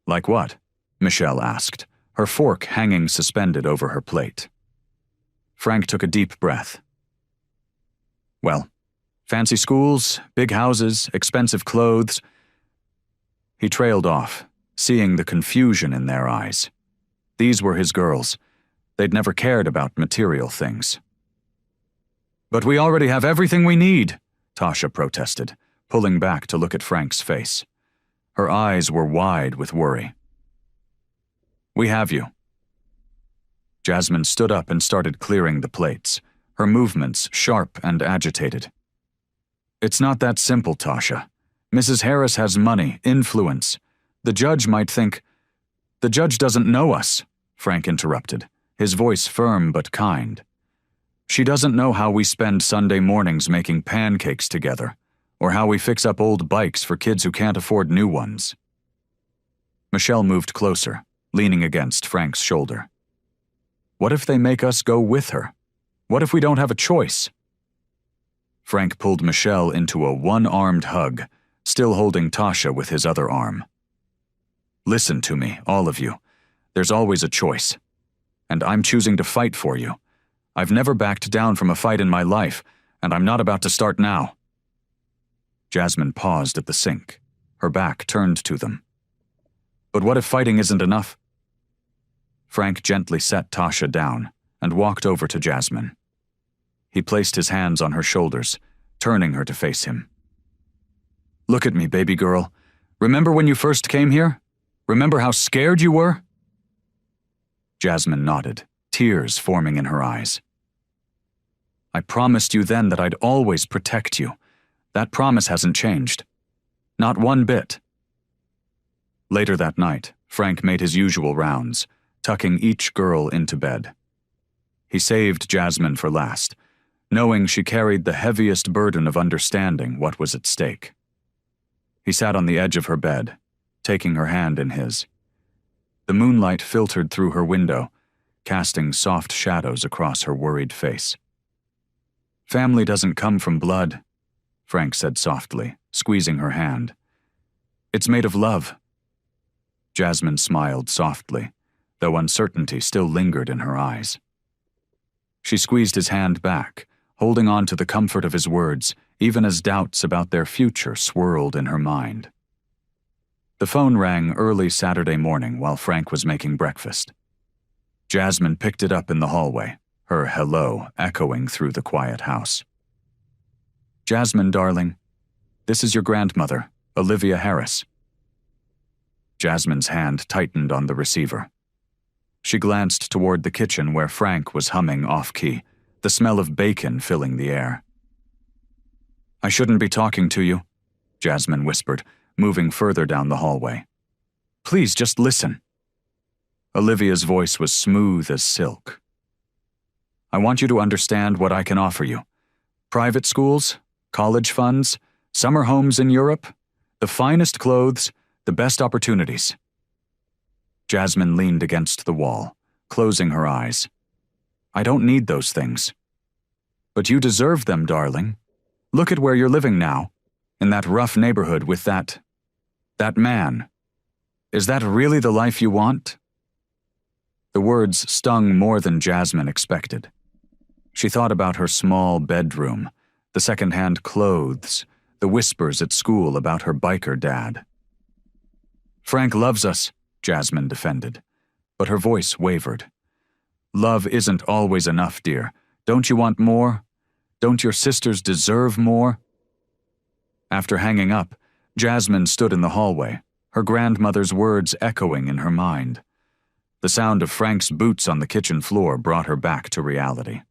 "Like what?" Michelle asked, her fork hanging suspended over her plate. Frank took a deep breath. "Well, fancy schools, big houses, expensive clothes." He trailed off, seeing the confusion in their eyes. These were his girls. They'd never cared about material things. "But we already have everything we need," Tasha protested, pulling back to look at Frank's face. Her eyes were wide with worry. "We have you." Jasmine stood up and started clearing the plates, her movements sharp and agitated. "It's not that simple, Tasha. Mrs. Harris has money, influence. The judge might think—" "The judge doesn't know us," Frank interrupted, his voice firm but kind. "She doesn't know how we spend Sunday mornings making pancakes together, or how we fix up old bikes for kids who can't afford new ones." Michelle moved closer, leaning against Frank's shoulder. "What if they make us go with her? What if we don't have a choice?" Frank pulled Michelle into a one-armed hug, still holding Tasha with his other arm. "Listen to me, all of you. There's always a choice. And I'm choosing to fight for you. I've never backed down from a fight in my life, and I'm not about to start now." Jasmine paused at the sink, her back turned to them. "But what if fighting isn't enough?" Frank gently set Tasha down and walked over to Jasmine. He placed his hands on her shoulders, turning her to face him. "Look at me, baby girl. Remember when you first came here? Remember how scared you were?" Jasmine nodded, tears forming in her eyes. "I promised you then that I'd always protect you. That promise hasn't changed. Not one bit." Later that night, Frank made his usual rounds, tucking each girl into bed. He saved Jasmine for last, knowing she carried the heaviest burden of understanding what was at stake. He sat on the edge of her bed, taking her hand in his. The moonlight filtered through her window, casting soft shadows across her worried face. "Family doesn't come from blood," Frank said softly, squeezing her hand. "It's made of love." Jasmine smiled softly, though uncertainty still lingered in her eyes. She squeezed his hand back, holding on to the comfort of his words, even as doubts about their future swirled in her mind. The phone rang early Saturday morning while Frank was making breakfast. Jasmine picked it up in the hallway, her hello echoing through the quiet house. "Jasmine, darling, this is your grandmother, Olivia Harris." Jasmine's hand tightened on the receiver. She glanced toward the kitchen where Frank was humming off-key, the smell of bacon filling the air. "I shouldn't be talking to you," Jasmine whispered, moving further down the hallway. "Please, just listen." Olivia's voice was smooth as silk. "I want you to understand what I can offer you. Private schools, college funds, summer homes in Europe, the finest clothes, the best opportunities." Jasmine leaned against the wall, closing her eyes. "I don't need those things." "But you deserve them, darling. Look at where you're living now, in that rough neighborhood with that man. Is that really the life you want?" The words stung more than Jasmine expected. She thought about her small bedroom, the second-hand clothes, the whispers at school about her biker dad. "Frank loves us," Jasmine defended, but her voice wavered. "Love isn't always enough, dear. Don't you want more? Don't your sisters deserve more?" After hanging up, Jasmine stood in the hallway, her grandmother's words echoing in her mind. The sound of Frank's boots on the kitchen floor brought her back to reality.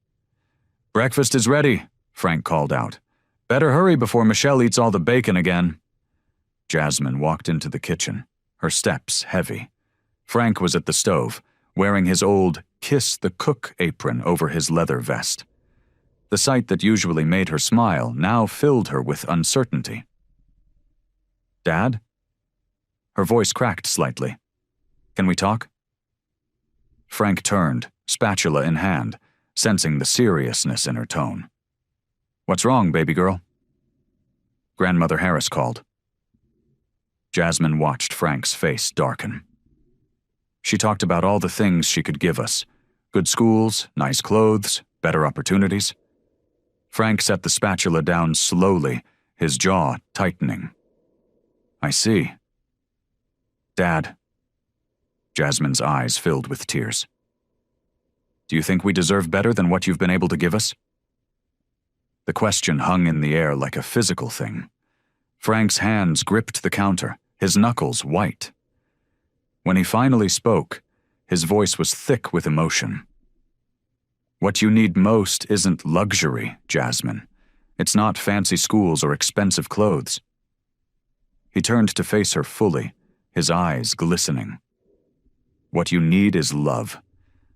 "Breakfast is ready," Frank called out. "Better hurry before Michelle eats all the bacon again." Jasmine walked into the kitchen, her steps heavy. Frank was at the stove, wearing his old "kiss the cook" apron over his leather vest. The sight that usually made her smile now filled her with uncertainty. "Dad?" Her voice cracked slightly. "Can we talk?" Frank turned, spatula in hand, sensing the seriousness in her tone. "What's wrong, baby girl?" "Grandmother Harris called." Jasmine watched Frank's face darken. "She talked about all the things she could give us. Good schools, nice clothes, better opportunities." Frank set the spatula down slowly, his jaw tightening. "I see." "Dad." Jasmine's eyes filled with tears. "Do you think we deserve better than what you've been able to give us?" The question hung in the air like a physical thing. Frank's hands gripped the counter, his knuckles white. When he finally spoke, his voice was thick with emotion. "What you need most isn't luxury, Jasmine. It's not fancy schools or expensive clothes." He turned to face her fully, his eyes glistening. "What you need is love.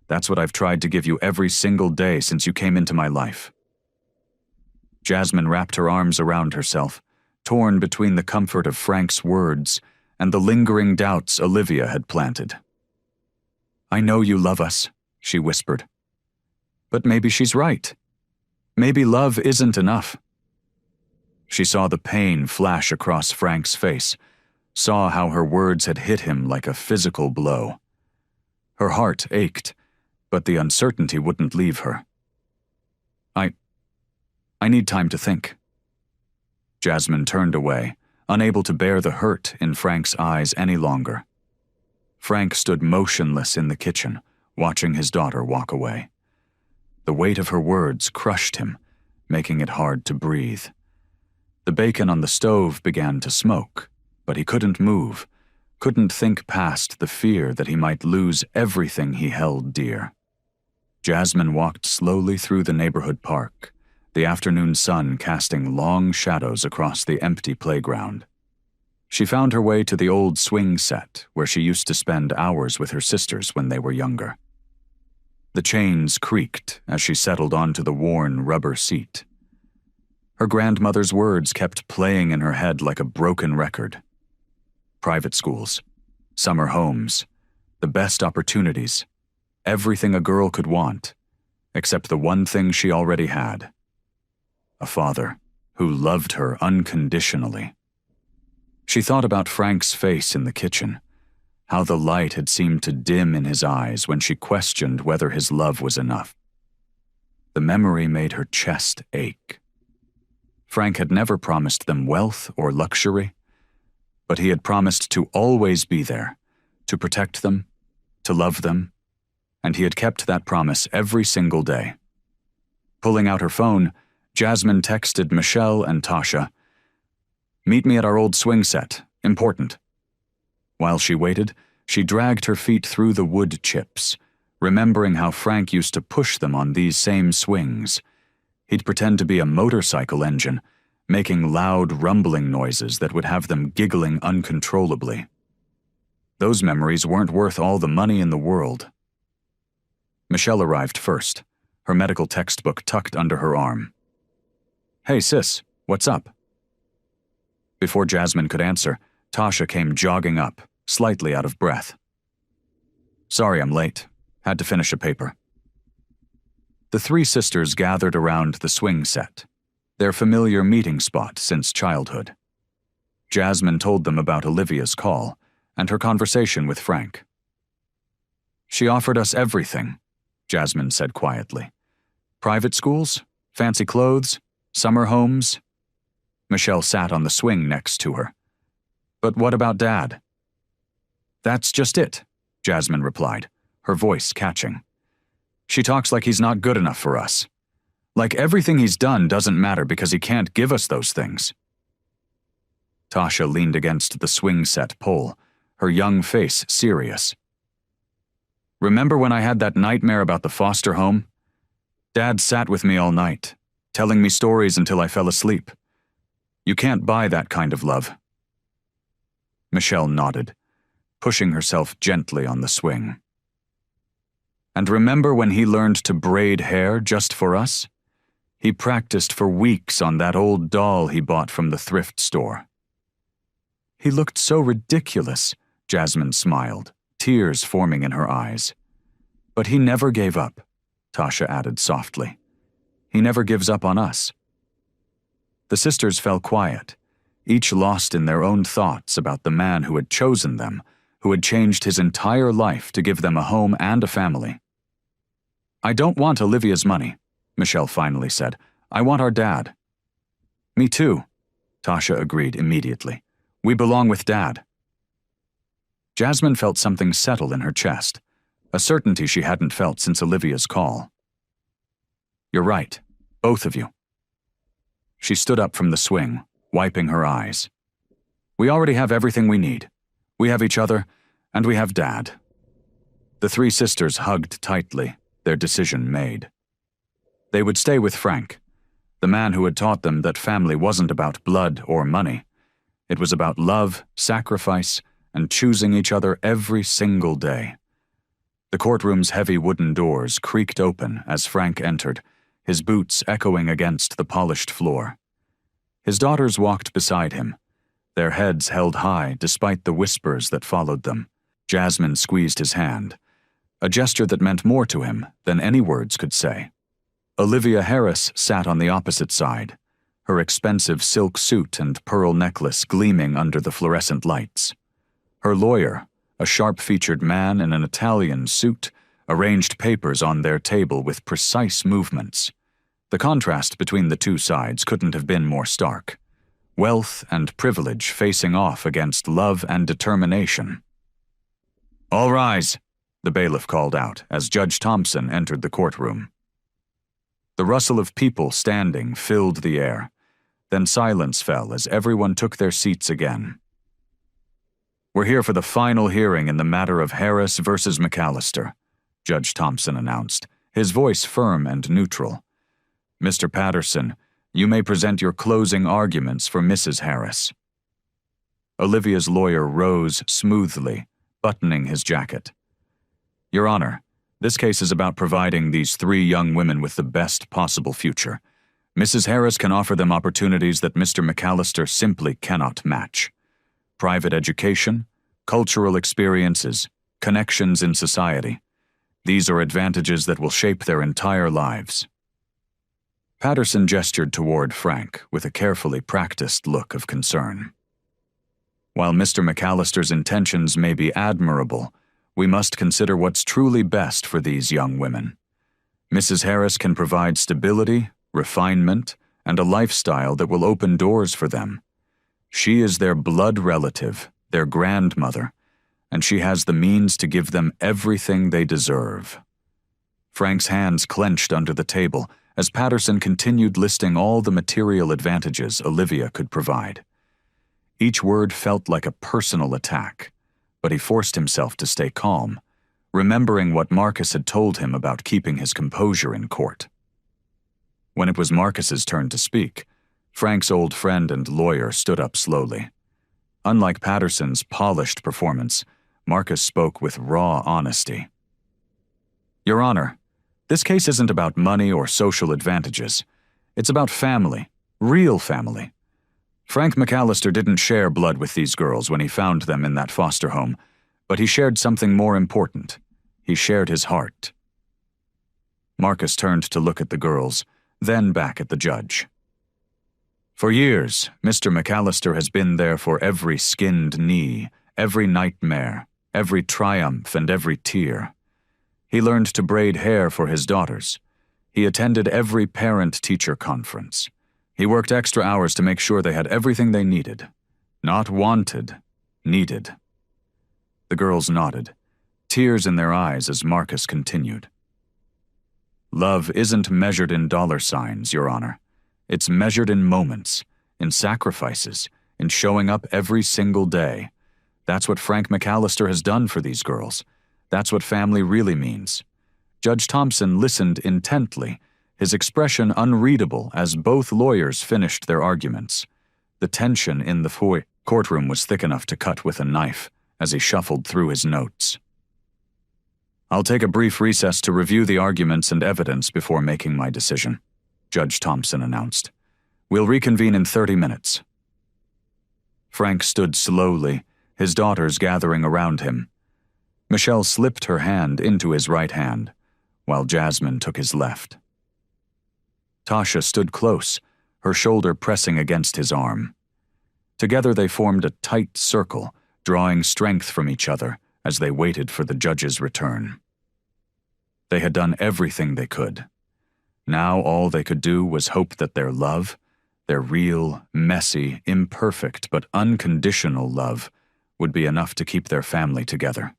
That's what I've tried to give you every single day since you came into my life." Jasmine wrapped her arms around herself, torn between the comfort of Frank's words and the lingering doubts Olivia had planted. "I know you love us," she whispered. "But maybe she's right. Maybe love isn't enough." She saw the pain flash across Frank's face, saw how her words had hit him like a physical blow. Her heart ached, but the uncertainty wouldn't leave her. I need time to think." Jasmine turned away, unable to bear the hurt in Frank's eyes any longer. Frank stood motionless in the kitchen, watching his daughter walk away. The weight of her words crushed him, making it hard to breathe. The bacon on the stove began to smoke, but he couldn't move, couldn't think past the fear that he might lose everything he held dear. Jasmine walked slowly through the neighborhood park, the afternoon sun casting long shadows across the empty playground. She found her way to the old swing set where she used to spend hours with her sisters when they were younger. The chains creaked as she settled onto the worn rubber seat. Her grandmother's words kept playing in her head like a broken record. Private schools, summer homes, the best opportunities, everything a girl could want, except the one thing she already had: a father who loved her unconditionally. She thought about Frank's face in the kitchen, how the light had seemed to dim in his eyes when she questioned whether his love was enough. The memory made her chest ache. Frank had never promised them wealth or luxury, but he had promised to always be there, to protect them, to love them, and he had kept that promise every single day. Pulling out her phone, Jasmine texted Michelle and Tasha, "Meet me at our old swing set. Important." While she waited, she dragged her feet through the wood chips, remembering how Frank used to push them on these same swings. He'd pretend to be a motorcycle engine, making loud rumbling noises that would have them giggling uncontrollably. Those memories weren't worth all the money in the world. Michelle arrived first, her medical textbook tucked under her arm. "Hey sis, what's up?" Before Jasmine could answer, Tasha came jogging up, slightly out of breath. "Sorry I'm late. Had to finish a paper." The three sisters gathered around the swing set, their familiar meeting spot since childhood. Jasmine told them about Olivia's call and her conversation with Frank. "She offered us everything," Jasmine said quietly. "Private schools, fancy clothes, summer homes." Michelle sat on the swing next to her. "But what about Dad?" "That's just it," Jasmine replied, her voice catching. "She talks like he's not good enough for us. Like everything he's done doesn't matter because he can't give us those things." Tasha leaned against the swing set pole, her young face serious. "Remember when I had that nightmare about the foster home? Dad sat with me all night, telling me stories until I fell asleep. You can't buy that kind of love." Michelle nodded, pushing herself gently on the swing. "And remember when he learned to braid hair just for us? He practiced for weeks on that old doll he bought from the thrift store." "He looked so ridiculous," Jasmine smiled, tears forming in her eyes. "But he never gave up," Tasha added softly. "He never gives up on us." The sisters fell quiet, each lost in their own thoughts about the man who had chosen them, who had changed his entire life to give them a home and a family. "I don't want Olivia's money," Michelle finally said. "I want our dad." "Me too," Tasha agreed immediately. "We belong with Dad." Jasmine felt something settle in her chest, a certainty she hadn't felt since Olivia's call. "You're right, both of you." She stood up from the swing, wiping her eyes. "We already have everything we need. We have each other, and we have Dad." The three sisters hugged tightly, their decision made. They would stay with Frank, the man who had taught them that family wasn't about blood or money. It was about love, sacrifice, and choosing each other every single day. The courtroom's heavy wooden doors creaked open as Frank entered, his boots echoing against the polished floor. His daughters walked beside him, their heads held high despite the whispers that followed them. Jasmine squeezed his hand, a gesture that meant more to him than any words could say. Olivia Harris sat on the opposite side, her expensive silk suit and pearl necklace gleaming under the fluorescent lights. Her lawyer, a sharp-featured man in an Italian suit, arranged papers on their table with precise movements. The contrast between the two sides couldn't have been more stark. Wealth and privilege facing off against love and determination. "All rise," the bailiff called out as Judge Thompson entered the courtroom. The rustle of people standing filled the air. Then silence fell as everyone took their seats again. "We're here for the final hearing in the matter of Harris versus McAllister," Judge Thompson announced, his voice firm and neutral. "Mr. Patterson, you may present your closing arguments for Mrs. Harris." Olivia's lawyer rose smoothly, buttoning his jacket. Your Honor, this case is about providing these 3 young women with the best possible future. Mrs. Harris can offer them opportunities that Mr. McAllister simply cannot match. Private education, cultural experiences, connections in society. These are advantages that will shape their entire lives. Patterson gestured toward Frank with a carefully practiced look of concern. While Mr. McAllister's intentions may be admirable, we must consider what's truly best for these young women. Mrs. Harris can provide stability, refinement, and a lifestyle that will open doors for them. She is their blood relative, their grandmother, and she has the means to give them everything they deserve. Frank's hands clenched under the table as Patterson continued listing all the material advantages Olivia could provide. Each word felt like a personal attack, but he forced himself to stay calm, remembering what Marcus had told him about keeping his composure in court. When it was Marcus's turn to speak, Frank's old friend and lawyer stood up slowly. Unlike Patterson's polished performance, Marcus spoke with raw honesty. Your Honor, this case isn't about money or social advantages. It's about family, real family. Frank McAllister didn't share blood with these girls when he found them in that foster home, but he shared something more important. He shared his heart. Marcus turned to look at the girls, then back at the judge. For years, Mr. McAllister has been there for every skinned knee, every nightmare, every triumph, and every tear. He learned to braid hair for his daughters. He attended every parent-teacher conference. He worked extra hours to make sure they had everything they needed. Not wanted, needed. The girls nodded, tears in their eyes as Marcus continued. Love isn't measured in dollar signs, Your Honor. It's measured in moments, in sacrifices, in showing up every single day. That's what Frank McAllister has done for these girls. That's what family really means. Judge Thompson listened intently, his expression unreadable as both lawyers finished their arguments. The tension in the courtroom was thick enough to cut with a knife as he shuffled through his notes. I'll take a brief recess to review the arguments and evidence before making my decision, Judge Thompson announced. We'll reconvene in 30 minutes. Frank stood slowly, his daughters gathering around him. Michelle slipped her hand into his right hand, while Jasmine took his left. Tasha stood close, her shoulder pressing against his arm. Together they formed a tight circle, drawing strength from each other as they waited for the judge's return. They had done everything they could. Now all they could do was hope that their love, their real, messy, imperfect but unconditional love, would be enough to keep their family together.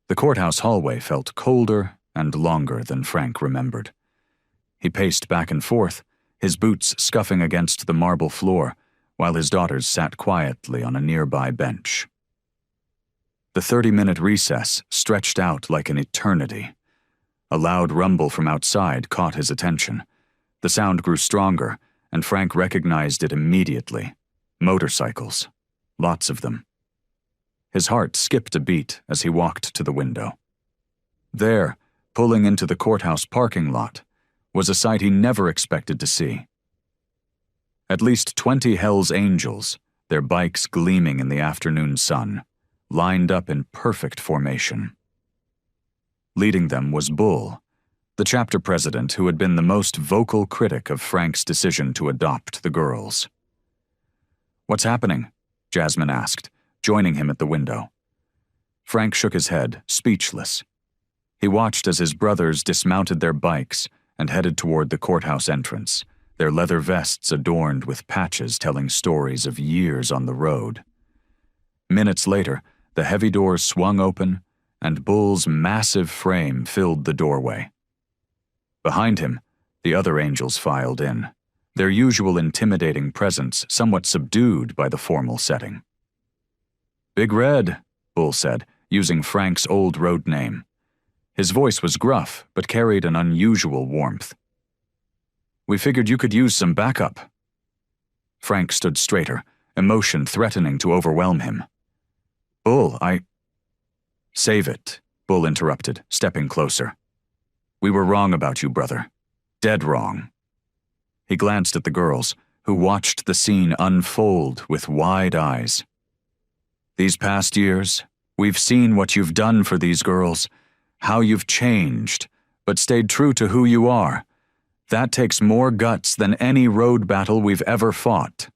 The courthouse hallway felt colder and longer than Frank remembered. He paced back and forth, his boots scuffing against the marble floor, while his daughters sat quietly on a nearby bench. The 30-minute recess stretched out like an eternity. A loud rumble from outside caught his attention. The sound grew stronger, and Frank recognized it immediately. Motorcycles. Lots of them. His heart skipped a beat as he walked to the window. There, pulling into the courthouse parking lot, was a sight he never expected to see. At least 20 Hell's Angels, their bikes gleaming in the afternoon sun, lined up in perfect formation. Leading them was Bull, the chapter president who had been the most vocal critic of Frank's decision to adopt the girls. What's happening? Jasmine asked, joining him at the window. Frank shook his head, speechless. He watched as his brothers dismounted their bikes and headed toward the courthouse entrance, their leather vests adorned with patches telling stories of years on the road. Minutes later, the heavy doors swung open, and Bull's massive frame filled the doorway. Behind him, the other angels filed in, their usual intimidating presence somewhat subdued by the formal setting. Big Red, Bull said, using Frank's old road name. His voice was gruff, but carried an unusual warmth. We figured you could use some backup. Frank stood straighter, emotion threatening to overwhelm him. "Bull, Save it," Bull interrupted, stepping closer. "We were wrong about you, brother. Dead wrong." He glanced at the girls, who watched the scene unfold with wide eyes. "These past years, we've seen what you've done for these girls, how you've changed, but stayed true to who you are. That takes more guts than any road battle we've ever fought."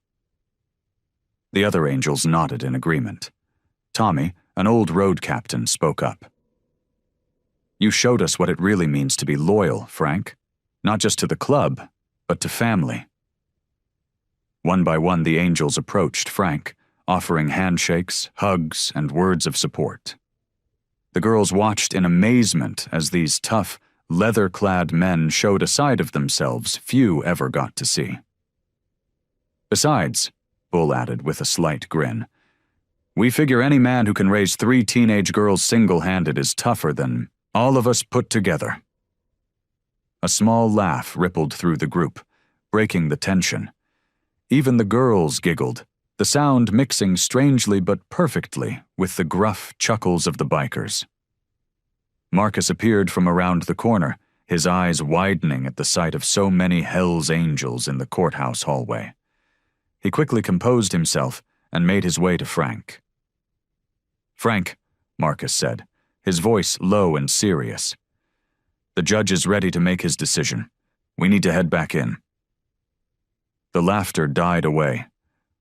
The other angels nodded in agreement. Tommy, an old road captain, spoke up. "You showed us what it really means to be loyal, Frank. Not just to the club, but to family." One by one, the angels approached Frank, offering handshakes, hugs, and words of support. The girls watched in amazement as these tough, leather-clad men showed a side of themselves few ever got to see. "Besides," Bull added with a slight grin, "we figure any man who can raise 3 teenage girls single-handed is tougher than all of us put together." A small laugh rippled through the group, breaking the tension. Even the girls giggled, the sound mixing strangely but perfectly with the gruff chuckles of the bikers. Marcus appeared from around the corner, his eyes widening at the sight of so many Hell's Angels in the courthouse hallway. He quickly composed himself and made his way to Frank. "Frank," Marcus said, his voice low and serious, "the judge is ready to make his decision. We need to head back in." The laughter died away,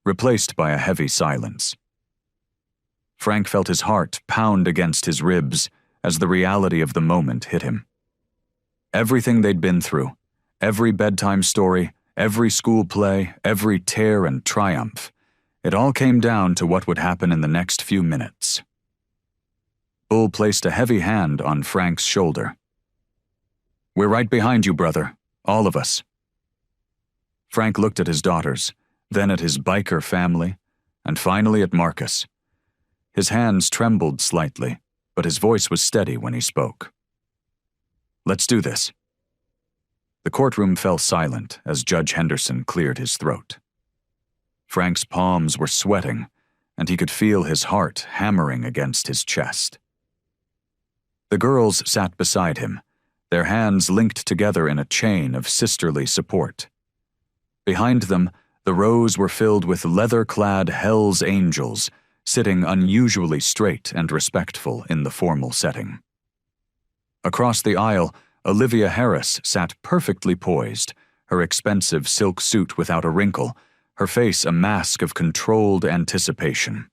replaced by a heavy silence. Frank felt his heart pound against his ribs as the reality of the moment hit him. Everything they'd been through, every bedtime story, every school play, every tear and triumph, it all came down to what would happen in the next few minutes. Bull placed a heavy hand on Frank's shoulder. "We're right behind you, brother, all of us." Frank looked at his daughters, then at his biker family, and finally at Marcus. His hands trembled slightly, but his voice was steady when he spoke. "Let's do this." The courtroom fell silent as Judge Henderson cleared his throat. Frank's palms were sweating, and he could feel his heart hammering against his chest. The girls sat beside him, their hands linked together in a chain of sisterly support. Behind them, the rows were filled with leather-clad Hell's Angels, sitting unusually straight and respectful in the formal setting. Across the aisle, Olivia Harris sat perfectly poised, her expensive silk suit without a wrinkle, her face a mask of controlled anticipation.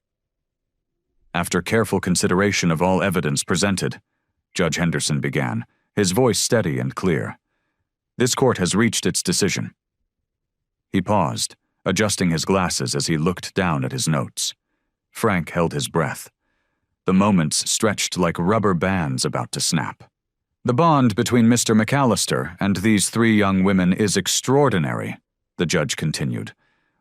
"After careful consideration of all evidence presented," Judge Henderson began, his voice steady and clear, "this court has reached its decision." He paused, adjusting his glasses as he looked down at his notes. Frank held his breath. The moments stretched like rubber bands about to snap. "The bond between Mr. McAllister and these 3 young women is extraordinary," the judge continued.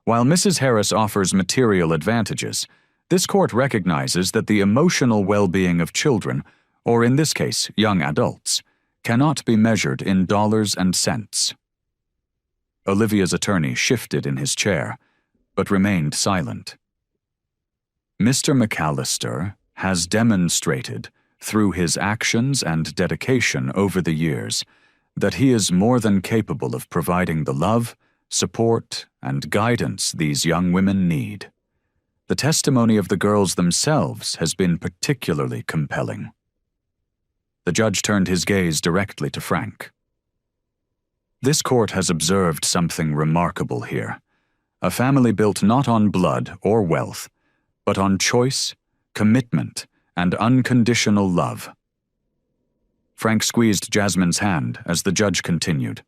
"While Mrs. Harris offers material advantages, this court recognizes that the emotional well-being of children, or in this case, young adults, cannot be measured in dollars and cents." Olivia's attorney shifted in his chair, but remained silent. "Mr. McAllister has demonstrated, through his actions and dedication over the years, that he is more than capable of providing the love, support, and guidance these young women need. The testimony of the girls themselves has been particularly compelling." The judge turned his gaze directly to Frank. "This court has observed something remarkable here. A family built not on blood or wealth, but on choice, commitment, and unconditional love." Frank squeezed Jasmine's hand as the judge continued.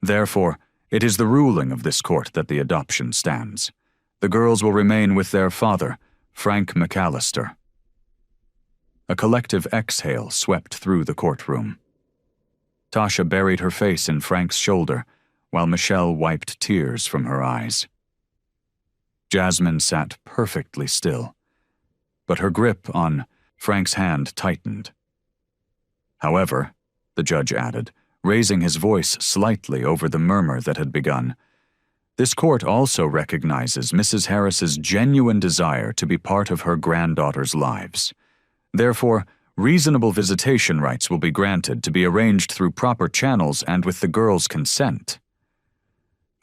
"Therefore, it is the ruling of this court that the adoption stands. The girls will remain with their father, Frank McAllister." A collective exhale swept through the courtroom. Tasha buried her face in Frank's shoulder, while Michelle wiped tears from her eyes. Jasmine sat perfectly still, but her grip on Frank's hand tightened. "However," the judge added, raising his voice slightly over the murmur that had begun, This court also recognizes Mrs. Harris's genuine desire to be part of her granddaughter's lives. Therefore, reasonable visitation rights will be granted to be arranged through proper channels and with the girl's consent.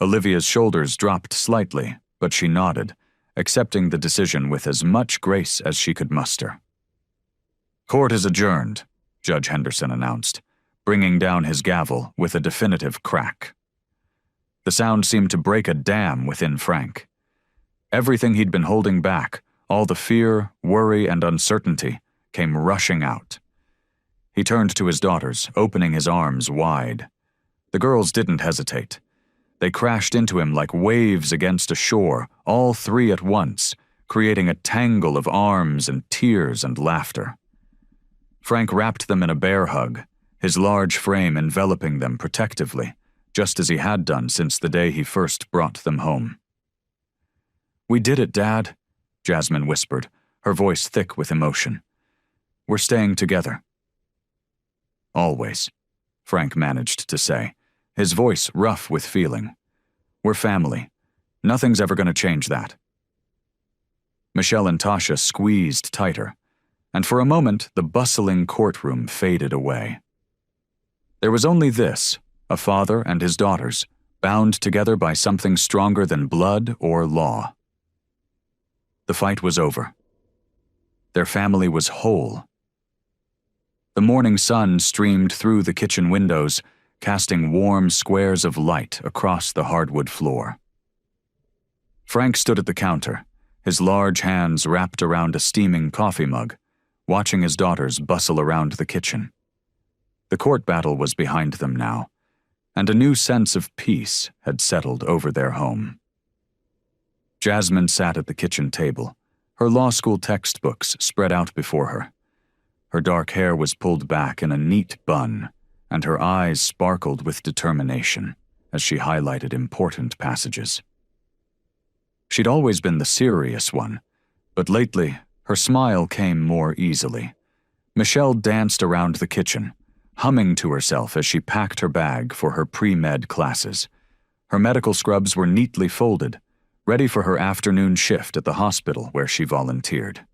Olivia's shoulders dropped slightly, but she nodded, accepting the decision with as much grace as she could muster. "Court is adjourned," Judge Henderson announced, bringing down his gavel with a definitive crack. The sound seemed to break a dam within Frank. Everything he'd been holding back, all the fear, worry, and uncertainty, came rushing out. He turned to his daughters, opening his arms wide. The girls didn't hesitate. They crashed into him like waves against a shore, all three at once, creating a tangle of arms and tears and laughter. Frank wrapped them in a bear hug, his large frame enveloping them protectively, just as he had done since the day he first brought them home. "We did it, Dad," Jasmine whispered, her voice thick with emotion. "We're staying together." "Always," Frank managed to say, his voice rough with feeling. "We're family. Nothing's ever going to change that." Michelle and Tasha squeezed tighter, and for a moment the bustling courtroom faded away. There was only this, a father and his daughters, bound together by something stronger than blood or law. The fight was over. Their family was whole. The morning sun streamed through the kitchen windows, casting warm squares of light across the hardwood floor. Frank stood at the counter, his large hands wrapped around a steaming coffee mug, watching his daughters bustle around the kitchen. The court battle was behind them now, and a new sense of peace had settled over their home. Jasmine sat at the kitchen table, her law school textbooks spread out before her. Her dark hair was pulled back in a neat bun, and her eyes sparkled with determination as she highlighted important passages. She'd always been the serious one, but lately her smile came more easily. Michelle danced around the kitchen, humming to herself as she packed her bag for her pre-med classes. Her medical scrubs were neatly folded, ready for her afternoon shift at the hospital where she volunteered.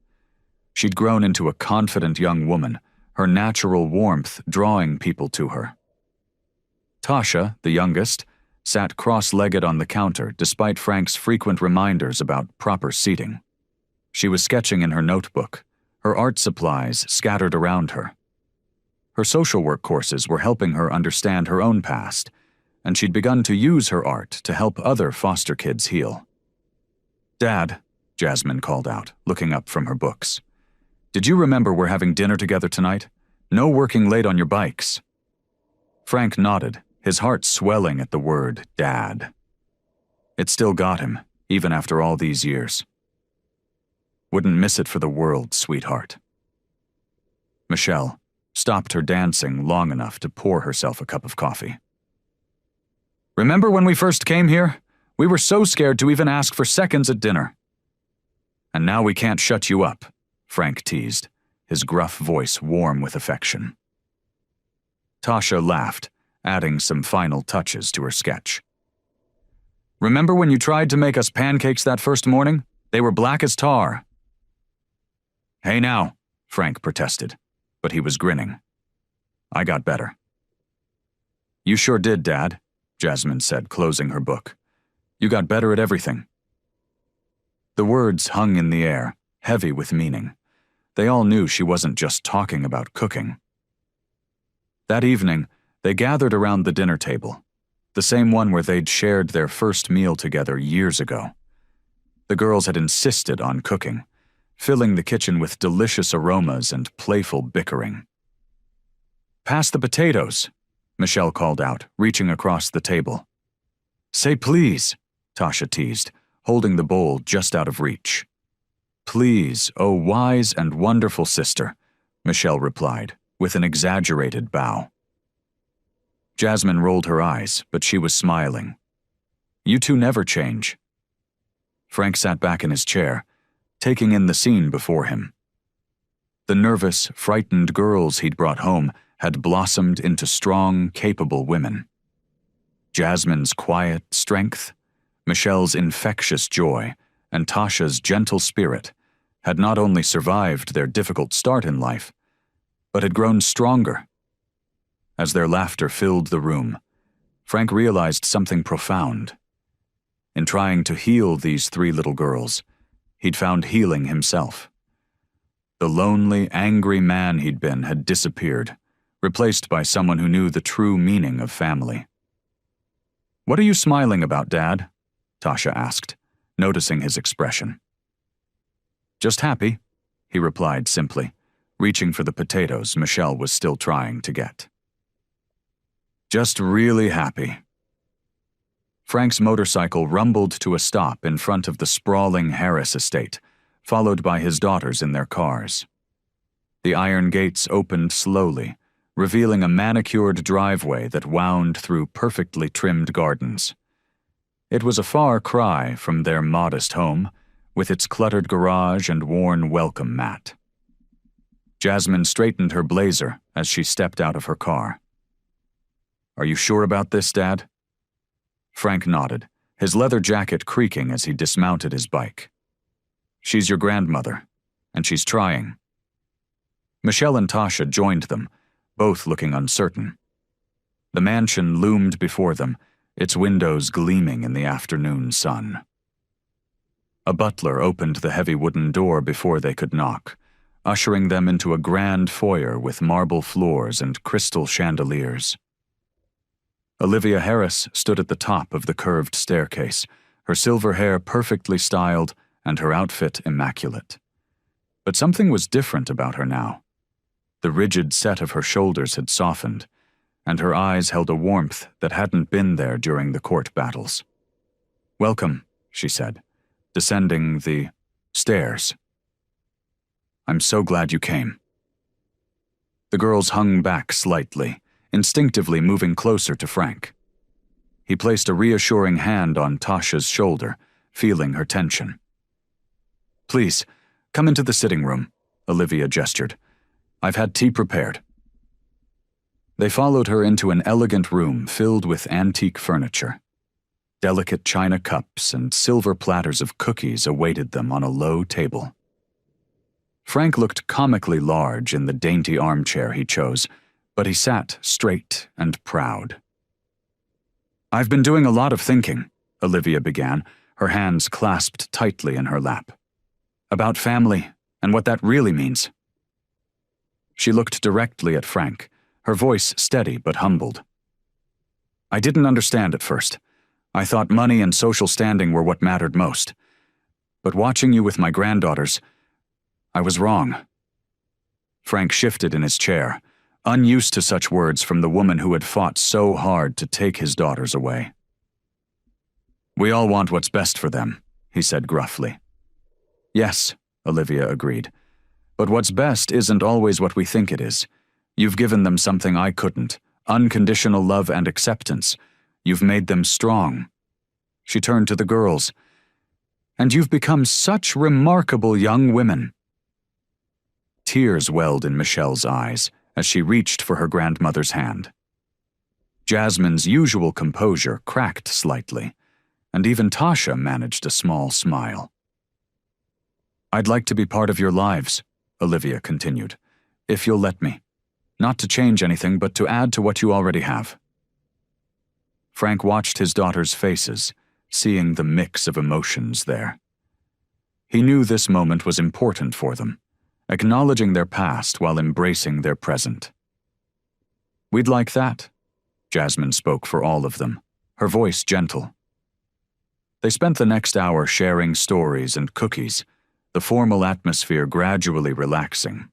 She'd grown into a confident young woman, her natural warmth drawing people to her. Tasha, the youngest, sat cross-legged on the counter despite Frank's frequent reminders about proper seating. She was sketching in her notebook, her art supplies scattered around her. Her social work courses were helping her understand her own past, and she'd begun to use her art to help other foster kids heal. "Dad," Jasmine called out, looking up from her books. "Did you remember we're having dinner together tonight? No working late on your bikes." Frank nodded, his heart swelling at the word Dad. It still got him, even after all these years. "Wouldn't miss it for the world, sweetheart." Michelle stopped her dancing long enough to pour herself a cup of coffee. "Remember when we first came here? We were so scared to even ask for seconds at dinner." "And now we can't shut you up," Frank teased, his gruff voice warm with affection. Tasha laughed, adding some final touches to her sketch. "Remember when you tried to make us pancakes that first morning? They were black as tar." "Hey now," Frank protested, but he was grinning. "I got better." "You sure did, Dad," Jasmine said, closing her book. "You got better at everything." The words hung in the air, heavy with meaning. They all knew she wasn't just talking about cooking. That evening, they gathered around the dinner table, the same one where they'd shared their first meal together years ago. The girls had insisted on cooking, filling the kitchen with delicious aromas and playful bickering. "Pass the potatoes," Michelle called out, reaching across the table. "Say please," Tasha teased, holding the bowl just out of reach. "Please, oh wise and wonderful sister," Michelle replied, with an exaggerated bow. Jasmine rolled her eyes, but she was smiling. "You two never change." Frank sat back in his chair, taking in the scene before him. The nervous, frightened girls he'd brought home had blossomed into strong, capable women. Jasmine's quiet strength, Michelle's infectious joy and Tasha's gentle spirit had not only survived their difficult start in life, but had grown stronger. As their laughter filled the room, Frank realized something profound. In trying to heal these three little girls, he'd found healing himself. The lonely, angry man he'd been had disappeared, replaced by someone who knew the true meaning of family. "What are you smiling about, Dad?" Tasha asked, noticing his expression. "Just happy," he replied simply, reaching for the potatoes Michelle was still trying to get. "Just really happy." Frank's motorcycle rumbled to a stop in front of the sprawling Harris estate, followed by his daughters in their cars. The iron gates opened slowly, revealing a manicured driveway that wound through perfectly trimmed gardens. It was a far cry from their modest home, with its cluttered garage and worn welcome mat. Jasmine straightened her blazer as she stepped out of her car. "Are you sure about this, Dad?" Frank nodded, his leather jacket creaking as he dismounted his bike. "She's your grandmother, and she's trying." Michelle and Tasha joined them, both looking uncertain. The mansion loomed before them, its windows gleaming in the afternoon sun. A butler opened the heavy wooden door before they could knock, ushering them into a grand foyer with marble floors and crystal chandeliers. Olivia Harris stood at the top of the curved staircase, her silver hair perfectly styled and her outfit immaculate. But something was different about her now. The rigid set of her shoulders had softened, and her eyes held a warmth that hadn't been there during the court battles. "Welcome," she said, descending the stairs. "I'm so glad you came." The girls hung back slightly, instinctively moving closer to Frank. He placed a reassuring hand on Tasha's shoulder, feeling her tension. "Please, come into the sitting room," Olivia gestured. "I've had tea prepared." They followed her into an elegant room filled with antique furniture. Delicate china cups and silver platters of cookies awaited them on a low table. Frank looked comically large in the dainty armchair he chose, but he sat straight and proud. "I've been doing a lot of thinking," Olivia began, her hands clasped tightly in her lap. "About family and what that really means." She looked directly at Frank, her voice steady but humbled. "I didn't understand at first. I thought money and social standing were what mattered most. But watching you with my granddaughters, I was wrong." Frank shifted in his chair, unused to such words from the woman who had fought so hard to take his daughters away. "We all want what's best for them," he said gruffly. "Yes," Olivia agreed. "But what's best isn't always what we think it is. You've given them something I couldn't, unconditional love and acceptance. You've made them strong." She turned to the girls. "And you've become such remarkable young women." Tears welled in Michelle's eyes as she reached for her grandmother's hand. Jasmine's usual composure cracked slightly, and even Tasha managed a small smile. "I'd like to be part of your lives," Olivia continued, "if you'll let me. Not to change anything, but to add to what you already have." Frank watched his daughters' faces, seeing the mix of emotions there. He knew this moment was important for them, acknowledging their past while embracing their present. "We'd like that," Jasmine spoke for all of them, her voice gentle. They spent the next hour sharing stories and cookies, the formal atmosphere gradually relaxing.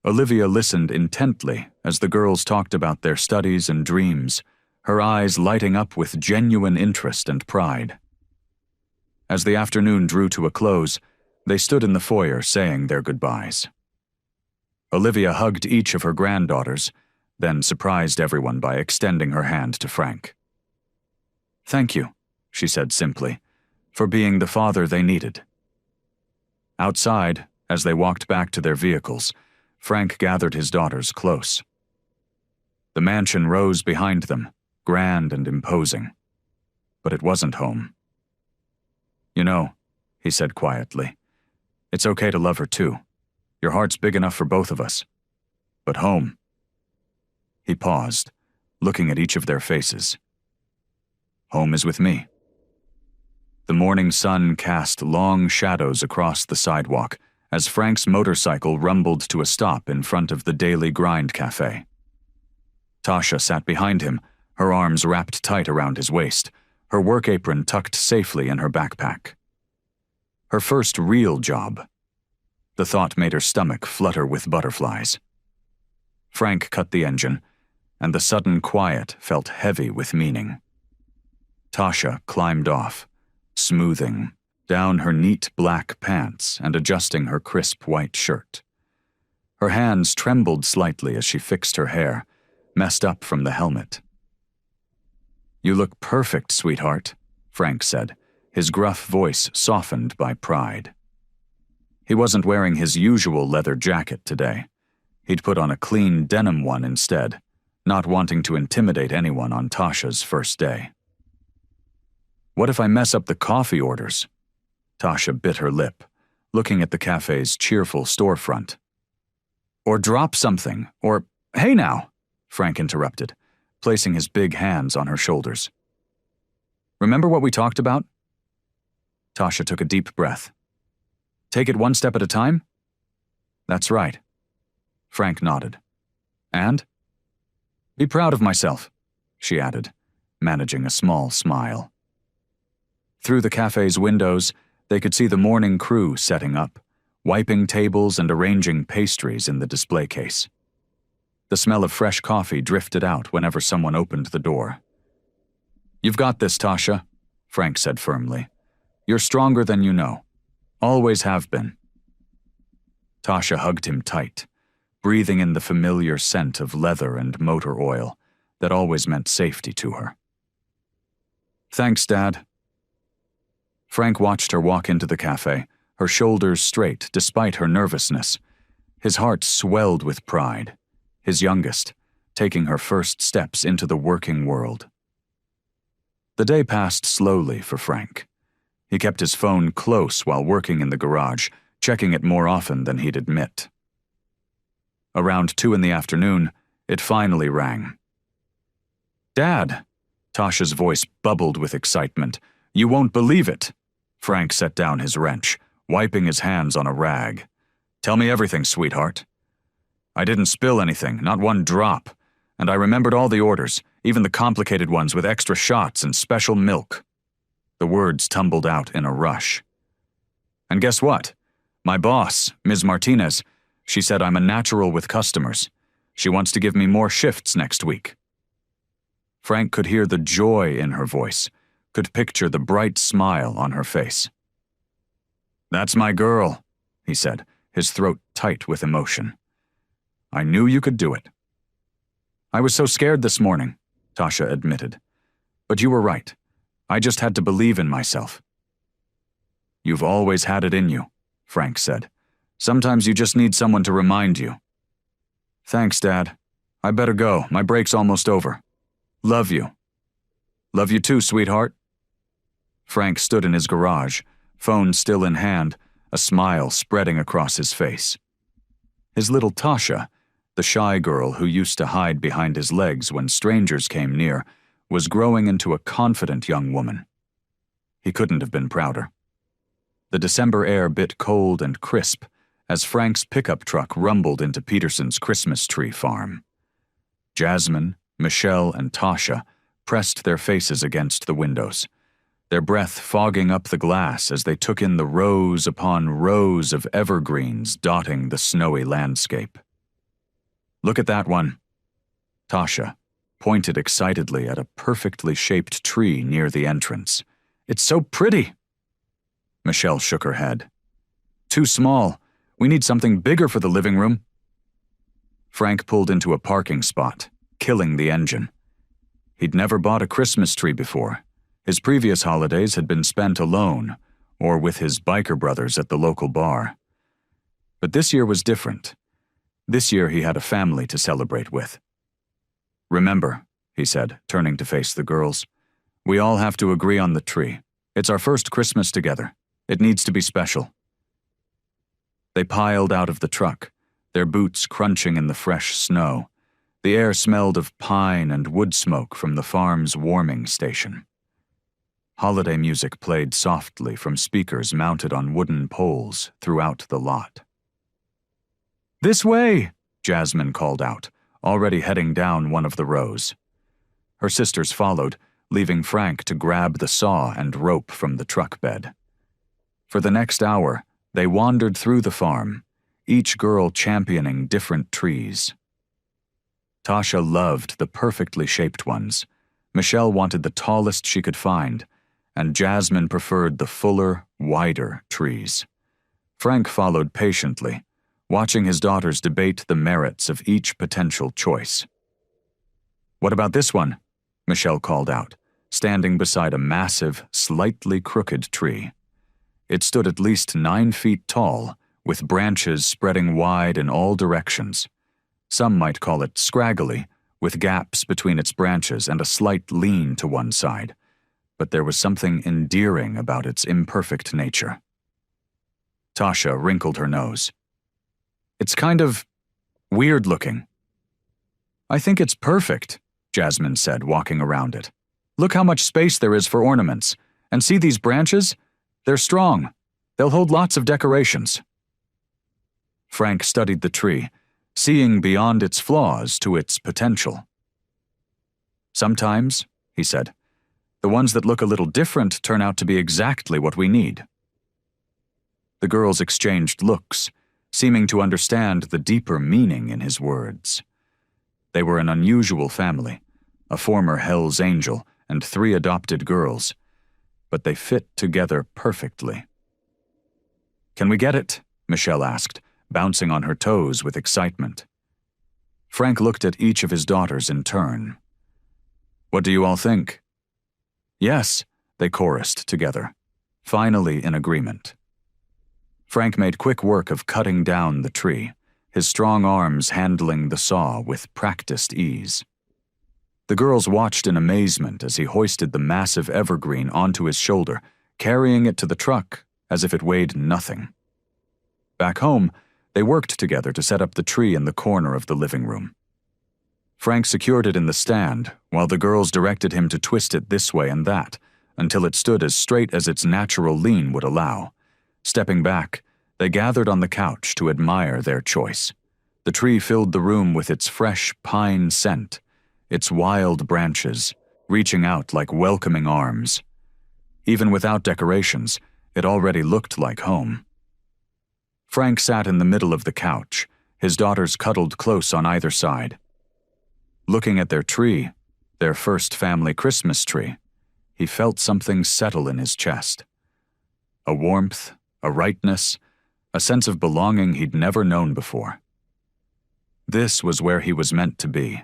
Olivia listened intently as the girls talked about their studies and dreams, her eyes lighting up with genuine interest and pride. As the afternoon drew to a close, they stood in the foyer saying their goodbyes. Olivia hugged each of her granddaughters, then surprised everyone by extending her hand to Frank. "Thank you," she said simply, "for being the father they needed." Outside, as they walked back to their vehicles, Frank gathered his daughters close. The mansion rose behind them, grand and imposing. but it wasn't home. "You know," he said quietly, "it's okay to love her too. Your heart's big enough for both of us. But home." He paused, looking at each of their faces. "Home is with me." The morning sun cast long shadows across the sidewalk as Frank's motorcycle rumbled to a stop in front of the Daily Grind Cafe. Tasha sat behind him, her arms wrapped tight around his waist, her work apron tucked safely in her backpack. Her first real job. The thought made her stomach flutter with butterflies. Frank cut the engine, and the sudden quiet felt heavy with meaning. Tasha climbed off, smoothing down her neat black pants and adjusting her crisp white shirt. Her hands trembled slightly as she fixed her hair, messed up from the helmet. "You look perfect, sweetheart," Frank said, his gruff voice softened by pride. He wasn't wearing his usual leather jacket today. He'd put on a clean denim one instead, not wanting to intimidate anyone on Tasha's first day. "What if I mess up the coffee orders?" Tasha bit her lip, looking at the cafe's cheerful storefront. "Or drop something, or, hey now," Frank interrupted, placing his big hands on her shoulders. "Remember what we talked about?" Tasha took a deep breath. "Take it one step at a time?" "That's right." Frank nodded. "And?" "Be proud of myself," she added, managing a small smile. Through the cafe's windows, they could see the morning crew setting up, wiping tables and arranging pastries in the display case. The smell of fresh coffee drifted out whenever someone opened the door. "You've got this, Tasha," Frank said firmly. "You're stronger than you know. Always have been." Tasha hugged him tight, breathing in the familiar scent of leather and motor oil that always meant safety to her. "Thanks, Dad." Frank watched her walk into the cafe, her shoulders straight despite her nervousness. His heart swelled with pride, his youngest, taking her first steps into the working world. The day passed slowly for Frank. He kept his phone close while working in the garage, checking it more often than he'd admit. Around 2 in the afternoon, it finally rang. "Dad!" Tasha's voice bubbled with excitement. "You won't believe it!" Frank set down his wrench, wiping his hands on a rag. "Tell me everything, sweetheart." "I didn't spill anything, not one drop, and I remembered all the orders, even the complicated ones with extra shots and special milk." The words tumbled out in a rush. "And guess what? My boss, Ms. Martinez, she said I'm a natural with customers. She wants to give me more shifts next week." Frank could hear the joy in her voice, could picture the bright smile on her face. "That's my girl," he said, his throat tight with emotion. "I knew you could do it." "I was so scared this morning," Tasha admitted. "But you were right. I just had to believe in myself." "You've always had it in you," Frank said. "Sometimes you just need someone to remind you." "Thanks, Dad. I better go. My break's almost over. Love you." "Love you too, sweetheart." Frank stood in his garage, phone still in hand, a smile spreading across his face. His little Tasha, the shy girl who used to hide behind his legs when strangers came near, was growing into a confident young woman. He couldn't have been prouder. The December air bit cold and crisp as Frank's pickup truck rumbled into Peterson's Christmas tree farm. Jasmine, Michelle, and Tasha pressed their faces against the windows, their breath fogging up the glass as they took in the rows upon rows of evergreens dotting the snowy landscape. "Look at that one." Tasha pointed excitedly at a perfectly shaped tree near the entrance. "It's so pretty." Michelle shook her head. "Too small. We need something bigger for the living room." Frank pulled into a parking spot, killing the engine. He'd never bought a Christmas tree before. His previous holidays had been spent alone, or with his biker brothers at the local bar. But this year was different. This year he had a family to celebrate with. "Remember," he said, turning to face the girls, We all have to agree on the tree. It's our first Christmas together. It needs to be special. They piled out of the truck, their boots crunching in the fresh snow. The air smelled of pine and wood smoke from the farm's warming station. Holiday music played softly from speakers mounted on wooden poles throughout the lot. "This way!" Jasmine called out, already heading down one of the rows. Her sisters followed, leaving Frank to grab the saw and rope from the truck bed. For the next hour, they wandered through the farm, each girl championing different trees. Tasha loved the perfectly shaped ones. Michelle wanted the tallest she could find, and Jasmine preferred the fuller, wider trees. Frank followed patiently, watching his daughters debate the merits of each potential choice. "What about this one?" Michelle called out, standing beside a massive, slightly crooked tree. It stood at least 9 feet tall, with branches spreading wide in all directions. Some might call it scraggly, with gaps between its branches and a slight lean to one side, but there was something endearing about its imperfect nature. Tasha wrinkled her nose. "It's kind of weird looking." "I think it's perfect," Jasmine said, walking around it. "Look how much space there is for ornaments. And see these branches? They're strong. They'll hold lots of decorations." Frank studied the tree, seeing beyond its flaws to its potential. "Sometimes," he said, "the ones that look a little different turn out to be exactly what we need." The girls exchanged looks, seeming to understand the deeper meaning in his words. They were an unusual family, a former Hell's Angel and 3 adopted girls, but they fit together perfectly. "Can we get it?" Michelle asked, bouncing on her toes with excitement. Frank looked at each of his daughters in turn. "What do you all think?" "Yes," they chorused together, finally in agreement. Frank made quick work of cutting down the tree, his strong arms handling the saw with practiced ease. The girls watched in amazement as he hoisted the massive evergreen onto his shoulder, carrying it to the truck as if it weighed nothing. Back home, they worked together to set up the tree in the corner of the living room. Frank secured it in the stand, while the girls directed him to twist it this way and that, until it stood as straight as its natural lean would allow. Stepping back, they gathered on the couch to admire their choice. The tree filled the room with its fresh pine scent, its wild branches reaching out like welcoming arms. Even without decorations, it already looked like home. Frank sat in the middle of the couch, his daughters cuddled close on either side. Looking at their tree, their first family Christmas tree, he felt something settle in his chest. A warmth, a rightness, a sense of belonging he'd never known before. This was where he was meant to be.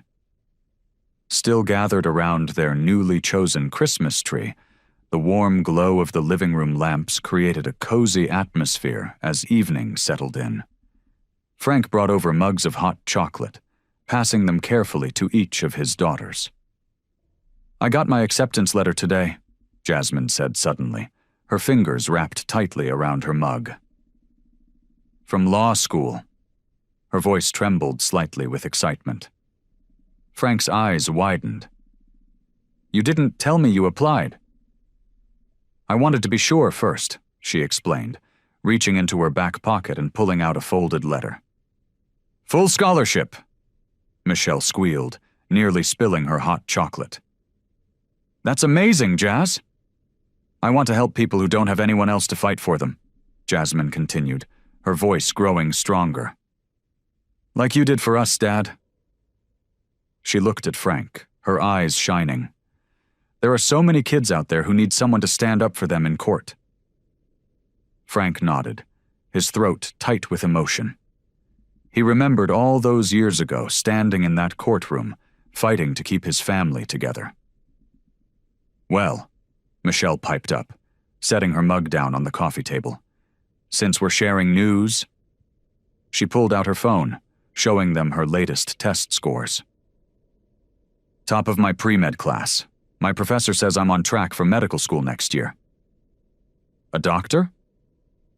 Still gathered around their newly chosen Christmas tree, the warm glow of the living room lamps created a cozy atmosphere as evening settled in. Frank brought over mugs of hot chocolate, passing them carefully to each of his daughters. "I got my acceptance letter today," Jasmine said suddenly, her fingers wrapped tightly around her mug. "From law school." Her voice trembled slightly with excitement. Frank's eyes widened. "You didn't tell me you applied." "I wanted to be sure first," she explained, reaching into her back pocket and pulling out a folded letter. "Full scholarship," Michelle squealed, nearly spilling her hot chocolate. "That's amazing, Jazz." "I want to help people who don't have anyone else to fight for them," Jasmine continued, her voice growing stronger. "Like you did for us, Dad." She looked at Frank, her eyes shining. "There are so many kids out there who need someone to stand up for them in court." Frank nodded, his throat tight with emotion. He remembered all those years ago standing in that courtroom, fighting to keep his family together. "Well," Michelle piped up, setting her mug down on the coffee table, "since we're sharing news..." She pulled out her phone, showing them her latest test scores. "Top of my pre-med class. My professor says I'm on track for medical school next year." "A doctor?"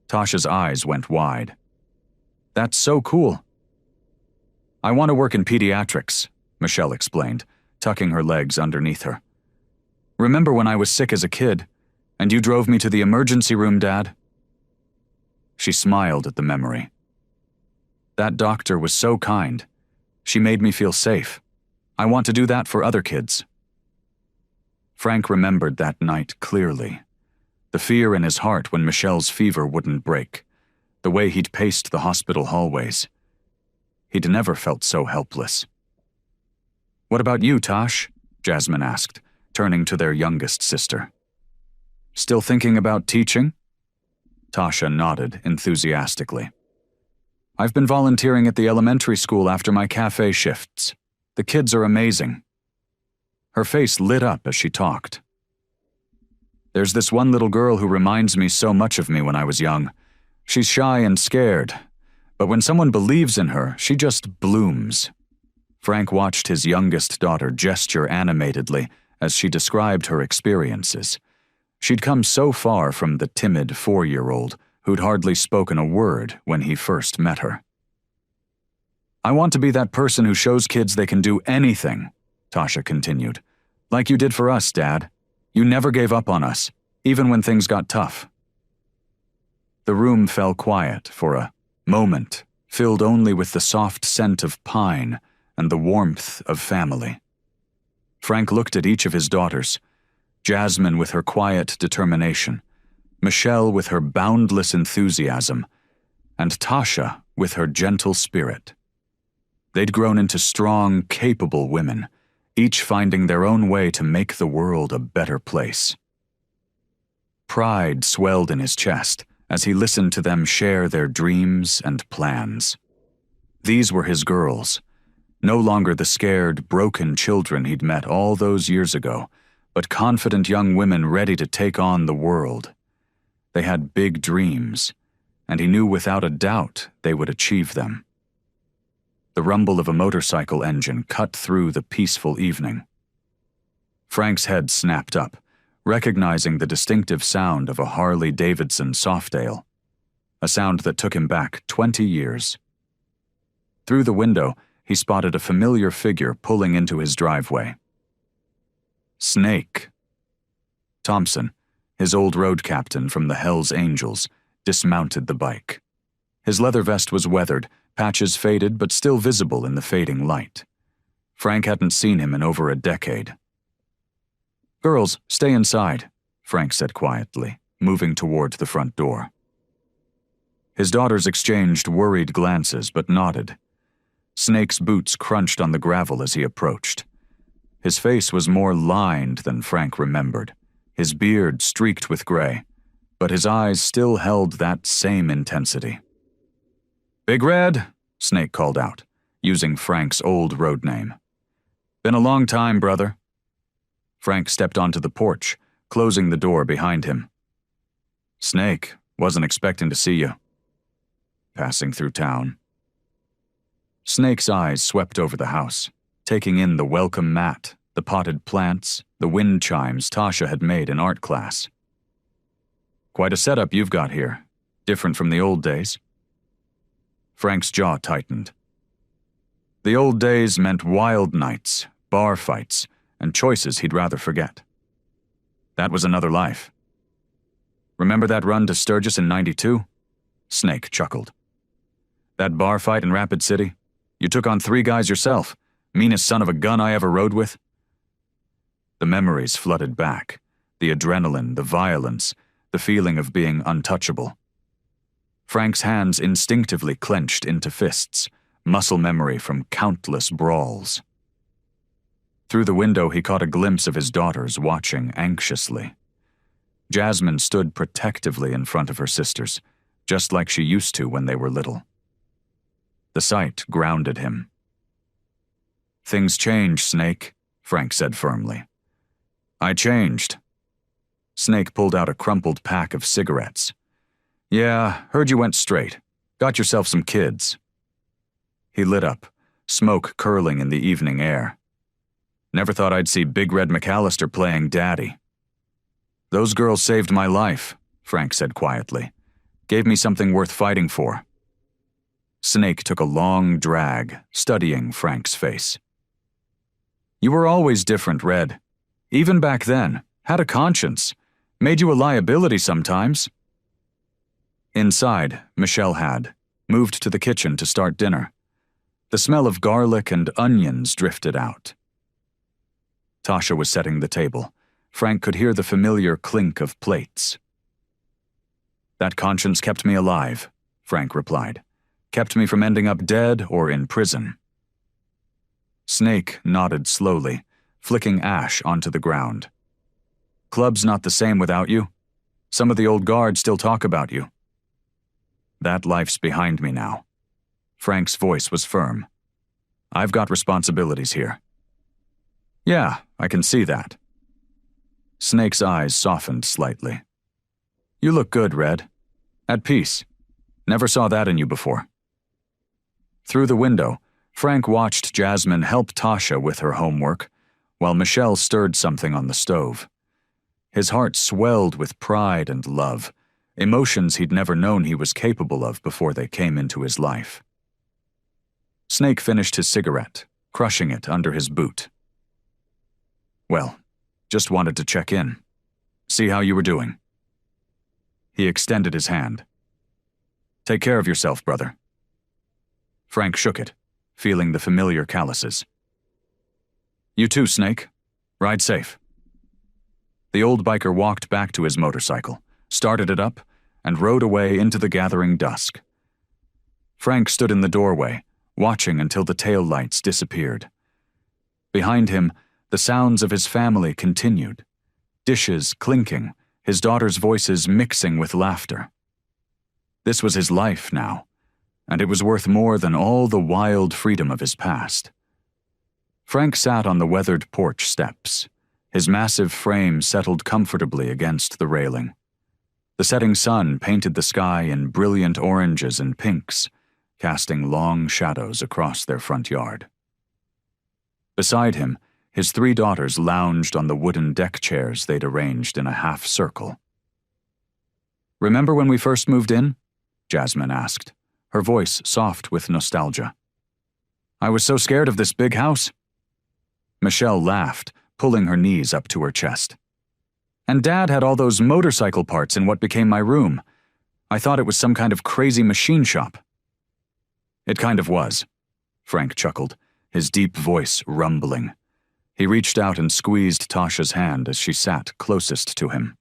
Tasha's eyes went wide. "That's so cool." "I want to work in pediatrics," Michelle explained, tucking her legs underneath her. "Remember when I was sick as a kid, and you drove me to the emergency room, Dad?" She smiled at the memory. "That doctor was so kind. She made me feel safe. I want to do that for other kids." Frank remembered that night clearly. The fear in his heart when Michelle's fever wouldn't break. The way he'd paced the hospital hallways. He'd never felt so helpless. "What about you, Tosh?" Jasmine asked, turning to their youngest sister. "Still thinking about teaching?" Tasha nodded enthusiastically. "I've been volunteering at the elementary school after my cafe shifts. The kids are amazing." Her face lit up as she talked. "There's this one little girl who reminds me so much of me when I was young. She's shy and scared, but when someone believes in her, she just blooms." Frank watched his youngest daughter gesture animatedly as she described her experiences. She'd come so far from the timid 4-year-old who'd hardly spoken a word when he first met her. "I want to be that person who shows kids they can do anything," Tasha continued. "Like you did for us, Dad. You never gave up on us, even when things got tough." The room fell quiet for a moment, filled only with the soft scent of pine and the warmth of family. Frank looked at each of his daughters, Jasmine with her quiet determination, Michelle with her boundless enthusiasm, and Tasha with her gentle spirit. They'd grown into strong, capable women, each finding their own way to make the world a better place. Pride swelled in his chest as he listened to them share their dreams and plans. These were his girls, no longer the scared, broken children he'd met all those years ago, but confident young women ready to take on the world. They had big dreams, and he knew without a doubt they would achieve them. The rumble of a motorcycle engine cut through the peaceful evening. Frank's head snapped up, recognizing the distinctive sound of a Harley-Davidson Softail, a sound that took him back 20 years. Through the window, he spotted a familiar figure pulling into his driveway. Snake. Thompson, his old road captain from the Hells Angels, dismounted the bike. His leather vest was weathered, patches faded but still visible in the fading light. Frank hadn't seen him in over a decade. "Girls, stay inside," Frank said quietly, moving toward the front door. His daughters exchanged worried glances but nodded. Snake's boots crunched on the gravel as he approached. His face was more lined than Frank remembered, his beard streaked with gray, but his eyes still held that same intensity. "Big Red," Snake called out, using Frank's old road name. "Been a long time, brother." Frank stepped onto the porch, closing the door behind him. "Snake, wasn't expecting to see you." "Passing through town." Snake's eyes swept over the house, taking in the welcome mat, the potted plants, the wind chimes Tasha had made in art class. "Quite a setup you've got here. Different from the old days." Frank's jaw tightened. The old days meant wild nights, bar fights, and choices he'd rather forget. That was another life. "Remember that run to Sturgis in '92? Snake chuckled. "That bar fight in Rapid City? You took on 3 guys yourself, meanest son of a gun I ever rode with?" The memories flooded back, the adrenaline, the violence, the feeling of being untouchable. Frank's hands instinctively clenched into fists, muscle memory from countless brawls. Through the window he caught a glimpse of his daughters watching anxiously. Jasmine stood protectively in front of her sisters, just like she used to when they were little. The sight grounded him. "Things change, Snake," Frank said firmly. "I changed." Snake pulled out a crumpled pack of cigarettes. "Yeah, heard you went straight. Got yourself some kids." He lit up, smoke curling in the evening air. Never thought I'd see Big Red McAllister playing daddy. Those girls saved my life, Frank said quietly. Gave me something worth fighting for. Snake took a long drag, studying Frank's face. You were always different, Red. Even back then, had a conscience. Made you a liability sometimes. Inside, Michelle had moved to the kitchen to start dinner. The smell of garlic and onions drifted out. Tasha was setting the table. Frank could hear the familiar clink of plates. That conscience kept me alive, Frank replied. Kept me from ending up dead or in prison. Snake nodded slowly, flicking ash onto the ground. Club's not the same without you. Some of the old guard still talk about you. That life's behind me now. Frank's voice was firm. I've got responsibilities here. Yeah, I can see that. Snake's eyes softened slightly. You look good, Red. At peace. Never saw that in you before. Through the window, Frank watched Jasmine help Tasha with her homework, while Michelle stirred something on the stove. His heart swelled with pride and love, emotions he'd never known he was capable of before they came into his life. Snake finished his cigarette, crushing it under his boot. Well, just wanted to check in. See how you were doing. He extended his hand. Take care of yourself, brother. Frank shook it, feeling the familiar calluses. You too, Snake. Ride safe. The old biker walked back to his motorcycle, started it up, and rode away into the gathering dusk. Frank stood in the doorway, watching until the tail lights disappeared. Behind him, the sounds of his family continued, dishes clinking, his daughter's voices mixing with laughter. This was his life now, and it was worth more than all the wild freedom of his past. Frank sat on the weathered porch steps, his massive frame settled comfortably against the railing. The setting sun painted the sky in brilliant oranges and pinks, casting long shadows across their front yard. Beside him, his 3 daughters lounged on the wooden deck chairs they'd arranged in a half circle. Remember when we first moved in? Jasmine asked, her voice soft with nostalgia. I was so scared of this big house. Michelle laughed, pulling her knees up to her chest. And Dad had all those motorcycle parts in what became my room. I thought it was some kind of crazy machine shop. It kind of was, Frank chuckled, his deep voice rumbling. He reached out and squeezed Tasha's hand as she sat closest to him.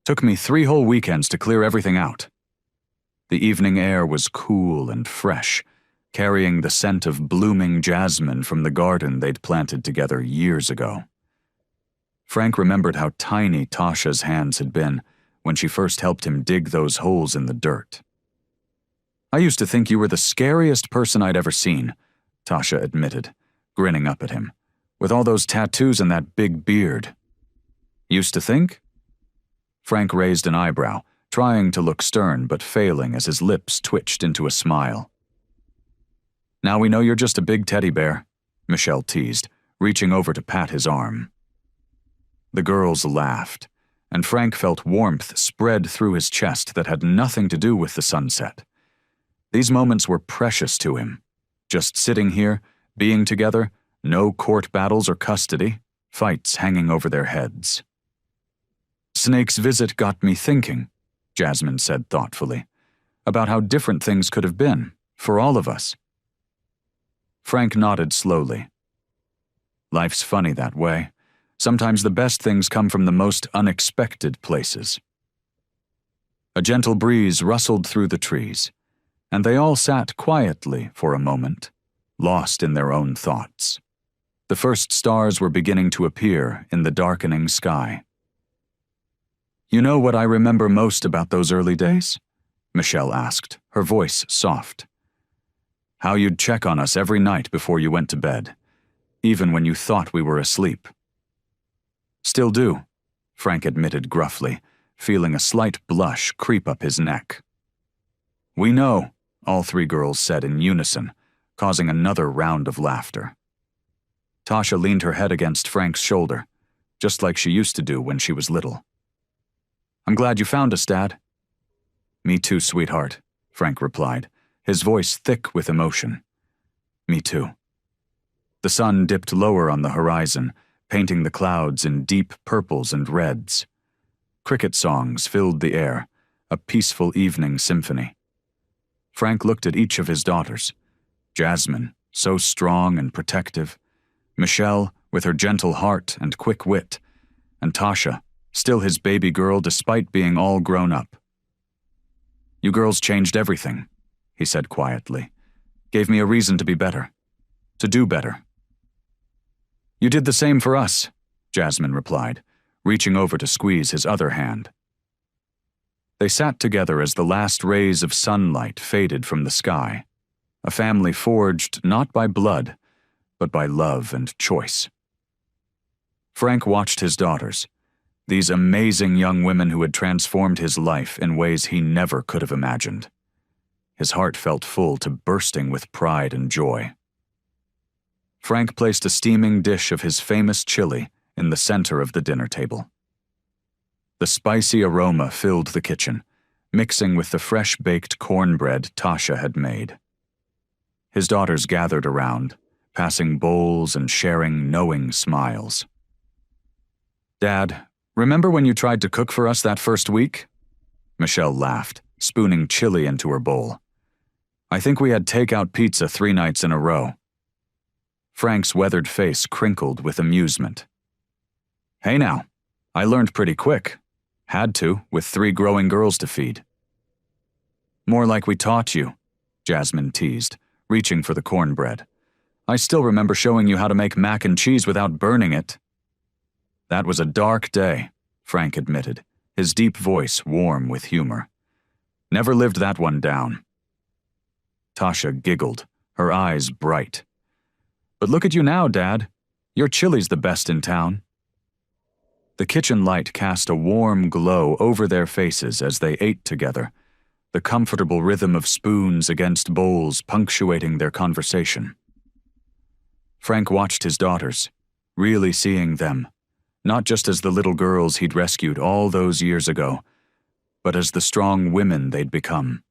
Took me 3 whole weekends to clear everything out. The evening air was cool and fresh, carrying the scent of blooming jasmine from the garden they'd planted together years ago. Frank remembered how tiny Tasha's hands had been when she first helped him dig those holes in the dirt. I used to think you were the scariest person I'd ever seen, Tasha admitted, grinning up at him, with all those tattoos and that big beard. Used to think? Frank raised an eyebrow, trying to look stern but failing as his lips twitched into a smile. Now we know you're just a big teddy bear, Michelle teased, reaching over to pat his arm. The girls laughed, and Frank felt warmth spread through his chest that had nothing to do with the sunset. These moments were precious to him, just sitting here, being together, no court battles or custody, fights hanging over their heads. Snake's visit got me thinking, Jasmine said thoughtfully, about how different things could have been, for all of us. Frank nodded slowly. Life's funny that way. Sometimes the best things come from the most unexpected places. A gentle breeze rustled through the trees, and they all sat quietly for a moment, lost in their own thoughts. The first stars were beginning to appear in the darkening sky. You know what I remember most about those early days? Michelle asked, her voice soft. How you'd check on us every night before you went to bed, even when you thought we were asleep. Still do, Frank admitted gruffly, feeling a slight blush creep up his neck. We know, all 3 girls said in unison, causing another round of laughter. Tasha leaned her head against Frank's shoulder, just like she used to do when she was little. "I'm glad you found us, Dad." "Me too, sweetheart," Frank replied, his voice thick with emotion. "Me too." The sun dipped lower on the horizon, painting the clouds in deep purples and reds. Cricket songs filled the air, a peaceful evening symphony. Frank looked at each of his daughters. Jasmine, so strong and protective. Michelle, with her gentle heart and quick wit. And Tasha, still his baby girl despite being all grown up. "You girls changed everything," he said quietly. "Gave me a reason to be better. To do better." "You did the same for us," Jasmine replied, reaching over to squeeze his other hand. They sat together as the last rays of sunlight faded from the sky, a family forged not by blood, but by love and choice. Frank watched his daughters, these amazing young women who had transformed his life in ways he never could have imagined. His heart felt full to bursting with pride and joy. Frank placed a steaming dish of his famous chili in the center of the dinner table. The spicy aroma filled the kitchen, mixing with the fresh-baked cornbread Tasha had made. His daughters gathered around, passing bowls and sharing knowing smiles. "Dad, remember when you tried to cook for us that first week?" Michelle laughed, spooning chili into her bowl. "I think we had takeout pizza 3 nights in a row." Frank's weathered face crinkled with amusement. "Hey now, I learned pretty quick. Had to, with 3 growing girls to feed." "More like we taught you," Jasmine teased, reaching for the cornbread. "I still remember showing you how to make mac and cheese without burning it." "That was a dark day," Frank admitted, his deep voice warm with humor. "Never lived that one down." Tasha giggled, her eyes bright. "But look at you now, Dad. Your chili's the best in town." The kitchen light cast a warm glow over their faces as they ate together, the comfortable rhythm of spoons against bowls punctuating their conversation. Frank watched his daughters, really seeing them, not just as the little girls he'd rescued all those years ago, but as the strong women they'd become.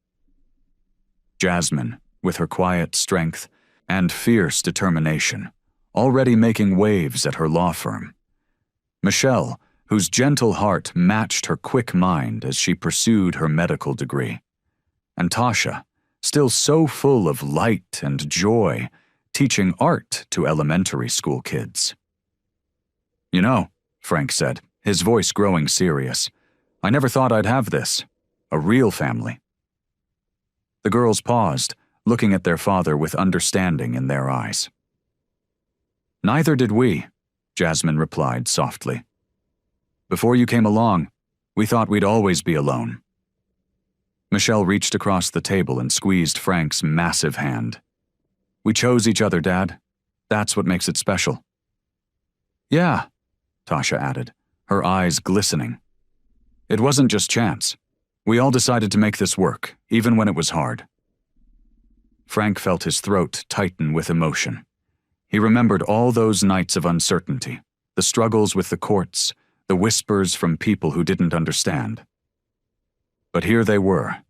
Jasmine, with her quiet strength and fierce determination, already making waves at her law firm. Michelle, whose gentle heart matched her quick mind as she pursued her medical degree. And Tasha, still so full of light and joy, teaching art to elementary school kids. "You know," Frank said, his voice growing serious, "I never thought I'd have this. A real family." The girls paused, looking at their father with understanding in their eyes. "Neither did we," Jasmine replied softly. "Before you came along, we thought we'd always be alone." Michelle reached across the table and squeezed Frank's massive hand. "We chose each other, Dad. That's what makes it special." "Yeah," Tasha added, her eyes glistening. "It wasn't just chance. We all decided to make this work, even when it was hard." Frank felt his throat tighten with emotion. He remembered all those nights of uncertainty, the struggles with the courts, the whispers from people who didn't understand. But here they were,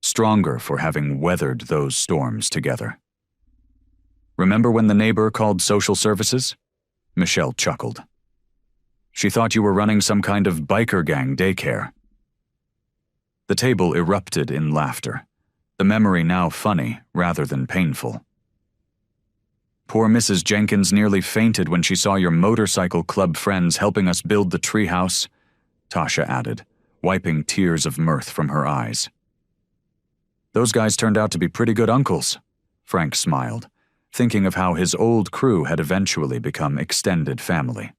stronger for having weathered those storms together. "Remember when the neighbor called social services?" Michelle chuckled. "She thought you were running some kind of biker gang daycare." The table erupted in laughter, the memory now funny rather than painful. "Poor Mrs. Jenkins nearly fainted when she saw your motorcycle club friends helping us build the treehouse," Tasha added, wiping tears of mirth from her eyes. "Those guys turned out to be pretty good uncles," Frank smiled, thinking of how his old crew had eventually become extended family.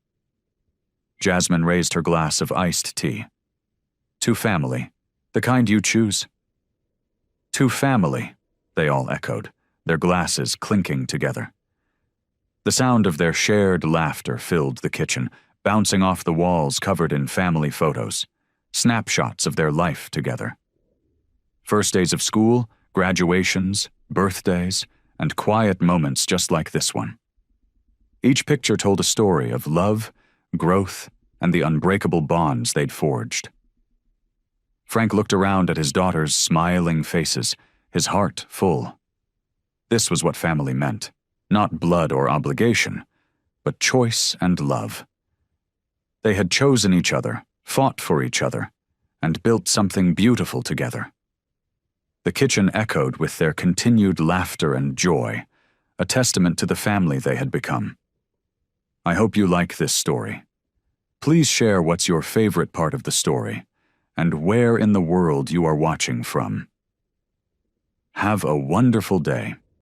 Jasmine raised her glass of iced tea. "To family, the kind you choose." "To family," they all echoed, their glasses clinking together. The sound of their shared laughter filled the kitchen, bouncing off the walls covered in family photos, snapshots of their life together. First days of school, graduations, birthdays, and quiet moments just like this one. Each picture told a story of love, growth, and the unbreakable bonds they'd forged. Frank looked around at his daughters' smiling faces, his heart full. This was what family meant, not blood or obligation, but choice and love. They had chosen each other, fought for each other, and built something beautiful together. The kitchen echoed with their continued laughter and joy, a testament to the family they had become. I hope you like this story. Please share what's your favorite part of the story, and where in the world you are watching from. Have a wonderful day.